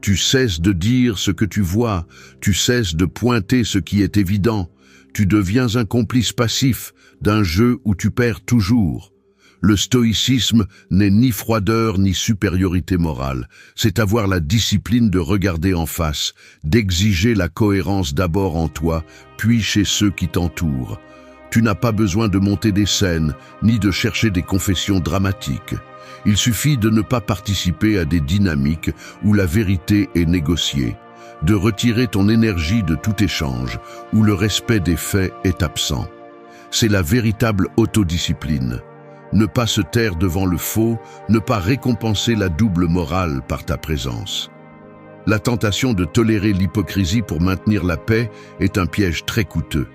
Tu cesses de dire ce que tu vois, tu cesses de pointer ce qui est évident. Tu deviens un complice passif d'un jeu où tu perds toujours. Le stoïcisme n'est ni froideur ni supériorité morale. C'est avoir la discipline de regarder en face, d'exiger la cohérence d'abord en toi, puis chez ceux qui t'entourent. Tu n'as pas besoin de monter des scènes, ni de chercher des confessions dramatiques. Il suffit de ne pas participer à des dynamiques où la vérité est négociée, de retirer ton énergie de tout échange, où le respect des faits est absent. C'est la véritable autodiscipline. Ne pas se taire devant le faux, ne pas récompenser la double morale par ta présence. La tentation de tolérer l'hypocrisie pour maintenir la paix est un piège très coûteux.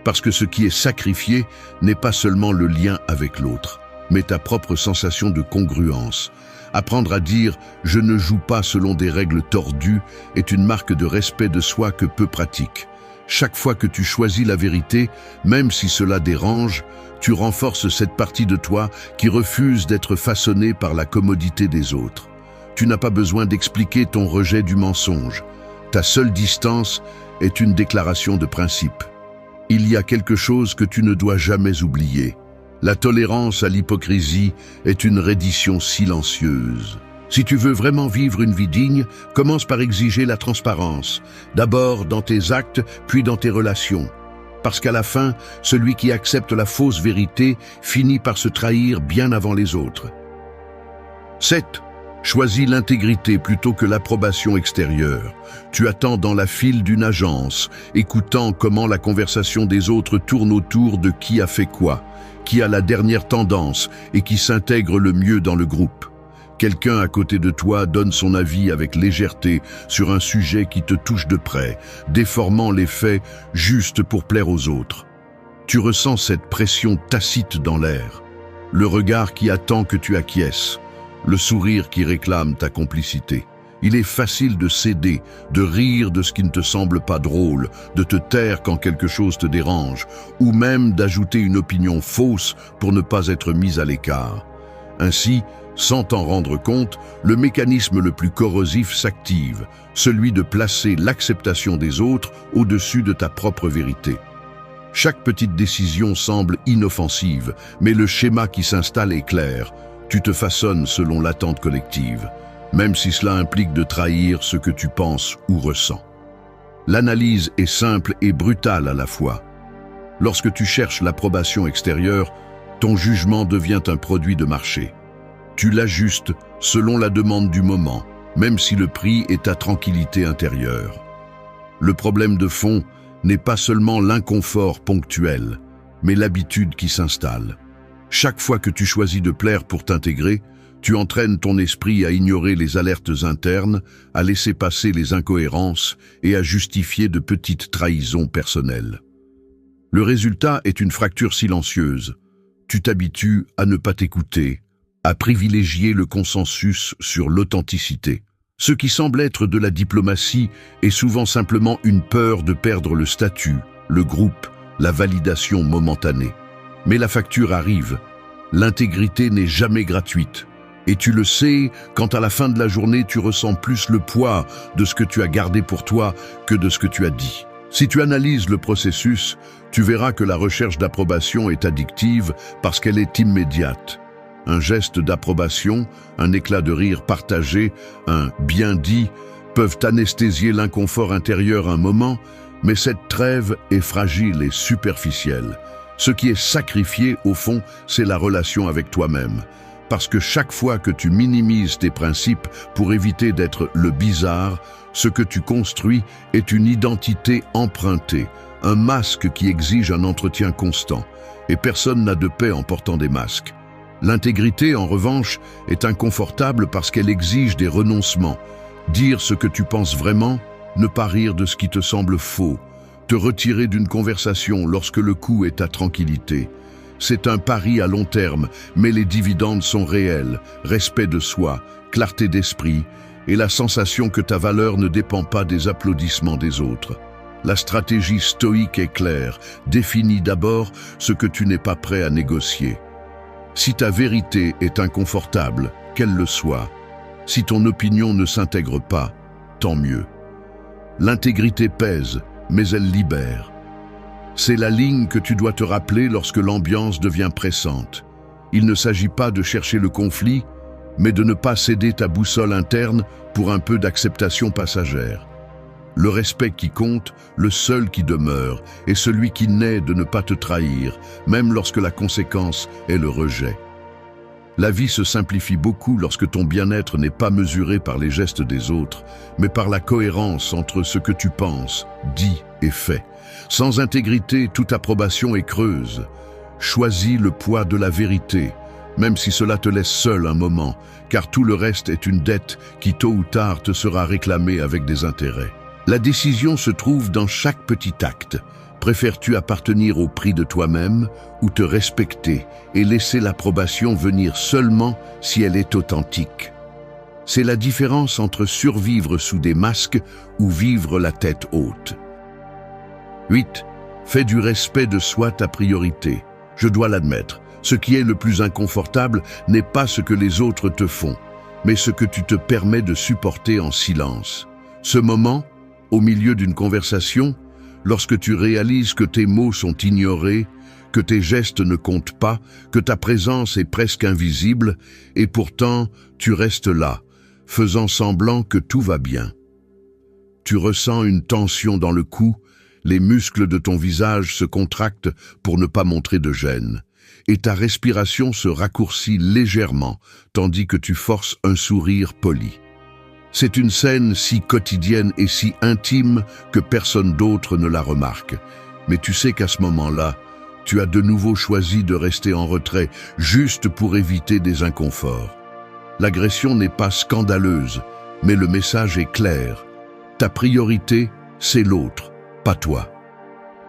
Parce que ce qui est sacrifié n'est pas seulement le lien avec l'autre, mais ta propre sensation de congruence. Apprendre à dire « je ne joue pas selon des règles tordues » est une marque de respect de soi que peu pratique. Chaque fois que tu choisis la vérité, même si cela dérange, tu renforces cette partie de toi qui refuse d'être façonnée par la commodité des autres. Tu n'as pas besoin d'expliquer ton rejet du mensonge. Ta seule distance est une déclaration de principe. Il y a quelque chose que tu ne dois jamais oublier. La tolérance à l'hypocrisie est une reddition silencieuse. Si tu veux vraiment vivre une vie digne, commence par exiger la transparence. D'abord dans tes actes, puis dans tes relations. Parce qu'à la fin, celui qui accepte la fausse vérité finit par se trahir bien avant les autres. 7. Choisis l'intégrité plutôt que l'approbation extérieure. Tu attends dans la file d'une agence, écoutant comment la conversation des autres tourne autour de qui a fait quoi, qui a la dernière tendance et qui s'intègre le mieux dans le groupe. Quelqu'un à côté de toi donne son avis avec légèreté sur un sujet qui te touche de près, déformant les faits juste pour plaire aux autres. Tu ressens cette pression tacite dans l'air, le regard qui attend que tu acquiesces, le sourire qui réclame ta complicité. Il est facile de céder, de rire de ce qui ne te semble pas drôle, de te taire quand quelque chose te dérange, ou même d'ajouter une opinion fausse pour ne pas être mis à l'écart. Ainsi, sans t'en rendre compte, le mécanisme le plus corrosif s'active, celui de placer l'acceptation des autres au-dessus de ta propre vérité. Chaque petite décision semble inoffensive, mais le schéma qui s'installe est clair. Tu te façonnes selon l'attente collective, même si cela implique de trahir ce que tu penses ou ressens. L'analyse est simple et brutale à la fois. Lorsque tu cherches l'approbation extérieure, ton jugement devient un produit de marché. Tu l'ajustes selon la demande du moment, même si le prix est ta tranquillité intérieure. Le problème de fond n'est pas seulement l'inconfort ponctuel, mais l'habitude qui s'installe. Chaque fois que tu choisis de plaire pour t'intégrer, Tu entraînes ton esprit à ignorer les alertes internes, à laisser passer les incohérences et à justifier de petites trahisons personnelles. Le résultat est une fracture silencieuse. Tu t'habitues à ne pas t'écouter, à privilégier le consensus sur l'authenticité. Ce qui semble être de la diplomatie est souvent simplement une peur de perdre le statut, le groupe, la validation momentanée. Mais la facture arrive. L'intégrité n'est jamais gratuite. Et tu le sais quand à la fin de la journée tu ressens plus le poids de ce que tu as gardé pour toi que de ce que tu as dit. Si tu analyses le processus, tu verras que la recherche d'approbation est addictive parce qu'elle est immédiate. Un geste d'approbation, un éclat de rire partagé, un « bien dit » peuvent anesthésier l'inconfort intérieur un moment, mais cette trêve est fragile et superficielle. Ce qui est sacrifié, au fond, c'est la relation avec toi-même. Parce que chaque fois que tu minimises tes principes pour éviter d'être le bizarre, ce que tu construis est une identité empruntée, un masque qui exige un entretien constant. Et personne n'a de paix en portant des masques. L'intégrité, en revanche, est inconfortable parce qu'elle exige des renoncements. Dire ce que tu penses vraiment, ne pas rire de ce qui te semble faux, te retirer d'une conversation lorsque le coût est ta tranquillité. C'est un pari à long terme, mais les dividendes sont réels, respect de soi, clarté d'esprit et la sensation que ta valeur ne dépend pas des applaudissements des autres. La stratégie stoïque est claire, définis d'abord ce que tu n'es pas prêt à négocier. Si ta vérité est inconfortable, qu'elle le soit. Si ton opinion ne s'intègre pas, tant mieux. L'intégrité pèse, mais elle libère. C'est la ligne que tu dois te rappeler lorsque l'ambiance devient pressante. Il ne s'agit pas de chercher le conflit, mais de ne pas céder ta boussole interne pour un peu d'acceptation passagère. Le respect qui compte, le seul qui demeure, est celui qui naît de ne pas te trahir, même lorsque la conséquence est le rejet. La vie se simplifie beaucoup lorsque ton bien-être n'est pas mesuré par les gestes des autres, mais par la cohérence entre ce que tu penses, dis et fais. Sans intégrité, toute approbation est creuse. Choisis le poids de la vérité, même si cela te laisse seul un moment, car tout le reste est une dette qui tôt ou tard te sera réclamée avec des intérêts. La décision se trouve dans chaque petit acte. Préfères-tu appartenir au prix de toi-même ou te respecter et laisser l'approbation venir seulement si elle est authentique? C'est la différence entre survivre sous des masques ou vivre la tête haute. 8. Fais du respect de soi ta priorité. Je dois l'admettre, ce qui est le plus inconfortable n'est pas ce que les autres te font, mais ce que tu te permets de supporter en silence. Ce moment, au milieu d'une conversation, lorsque tu réalises que tes mots sont ignorés, que tes gestes ne comptent pas, que ta présence est presque invisible, et pourtant tu restes là, faisant semblant que tout va bien. Tu ressens une tension dans le cou, les muscles de ton visage se contractent pour ne pas montrer de gêne, et ta respiration se raccourcit légèrement, tandis que tu forces un sourire poli. C'est une scène si quotidienne et si intime que personne d'autre ne la remarque. Mais tu sais qu'à ce moment-là, tu as de nouveau choisi de rester en retrait, juste pour éviter des inconforts. L'agression n'est pas scandaleuse, mais le message est clair. Ta priorité, c'est l'autre, pas toi.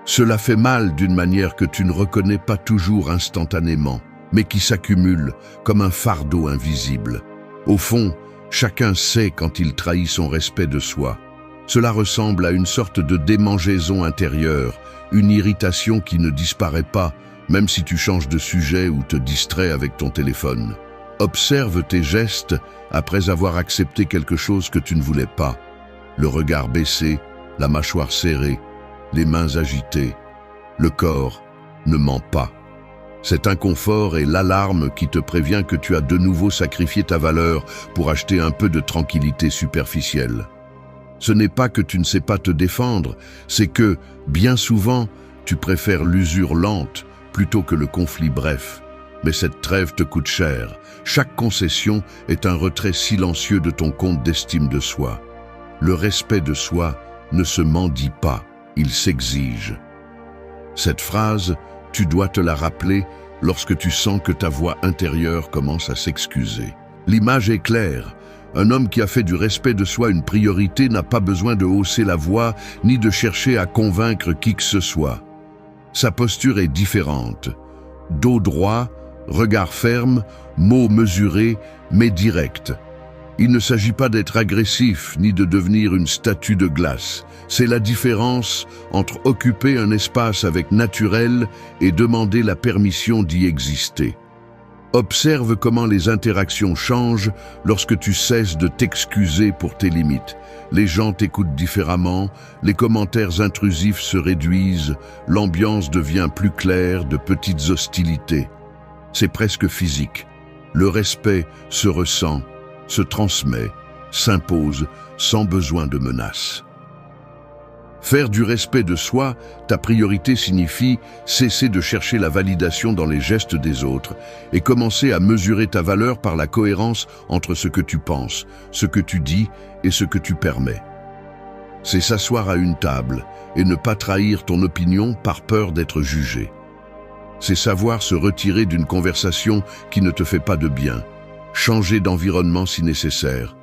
Cela fait mal d'une manière que tu ne reconnais pas toujours instantanément, mais qui s'accumule comme un fardeau invisible. Au fond, chacun sait quand il trahit son respect de soi. Cela ressemble à une sorte de démangeaison intérieure, une irritation qui ne disparaît pas, même si tu changes de sujet ou te distrais avec ton téléphone. Observe tes gestes après avoir accepté quelque chose que tu ne voulais pas. Le regard baissé, la mâchoire serrée, les mains agitées. Le corps ne ment pas. Cet inconfort est l'alarme qui te prévient que tu as de nouveau sacrifié ta valeur pour acheter un peu de tranquillité superficielle. Ce n'est pas que tu ne sais pas te défendre, c'est que, bien souvent, tu préfères l'usure lente plutôt que le conflit bref. Mais cette trêve te coûte cher. Chaque concession est un retrait silencieux de ton compte d'estime de soi. Le respect de soi ne se mendie pas, il s'exige. Cette phrase, tu dois te la rappeler lorsque tu sens que ta voix intérieure commence à s'excuser. L'image est claire. Un homme qui a fait du respect de soi une priorité n'a pas besoin de hausser la voix ni de chercher à convaincre qui que ce soit. Sa posture est différente. Dos droit, regard ferme, mots mesurés, mais directs. Il ne s'agit pas d'être agressif ni de devenir une statue de glace. C'est la différence entre occuper un espace avec naturel et demander la permission d'y exister. Observe comment les interactions changent lorsque tu cesses de t'excuser pour tes limites. Les gens t'écoutent différemment, les commentaires intrusifs se réduisent, l'ambiance devient plus claire, de petites hostilités. C'est presque physique. Le respect se ressent, se transmet, s'impose sans besoin de menaces. Faire du respect de soi, ta priorité signifie cesser de chercher la validation dans les gestes des autres et commencer à mesurer ta valeur par la cohérence entre ce que tu penses, ce que tu dis et ce que tu permets. C'est s'asseoir à une table et ne pas trahir ton opinion par peur d'être jugé. C'est savoir se retirer d'une conversation qui ne te fait pas de bien, changer d'environnement si nécessaire,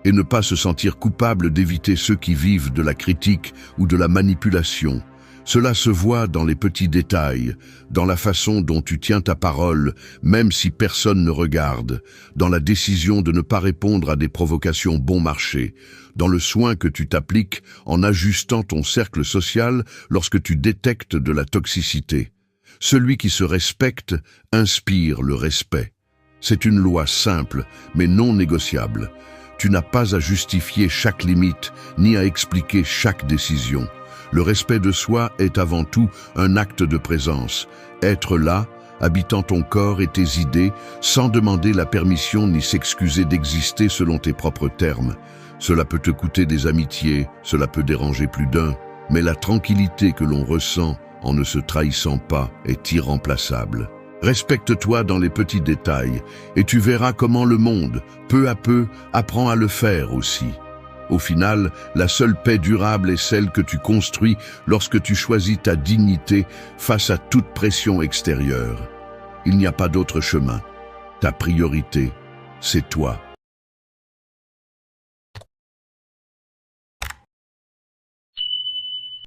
et ne pas se sentir coupable d'éviter ceux qui vivent de la critique ou de la manipulation. Cela se voit dans les petits détails, dans la façon dont tu tiens ta parole, même si personne ne regarde, dans la décision de ne pas répondre à des provocations bon marché, dans le soin que tu t'appliques en ajustant ton cercle social lorsque tu détectes de la toxicité. Celui qui se respecte inspire le respect. C'est une loi simple, mais non négociable. Tu n'as pas à justifier chaque limite, ni à expliquer chaque décision. Le respect de soi est avant tout un acte de présence. Être là, habitant ton corps et tes idées, sans demander la permission ni s'excuser d'exister selon tes propres termes. Cela peut te coûter des amitiés, cela peut déranger plus d'un, mais la tranquillité que l'on ressent en ne se trahissant pas est irremplaçable. Respecte-toi dans les petits détails et tu verras comment le monde, peu à peu, apprend à le faire aussi. Au final, la seule paix durable est celle que tu construis lorsque tu choisis ta dignité face à toute pression extérieure. Il n'y a pas d'autre chemin. Ta priorité, c'est toi.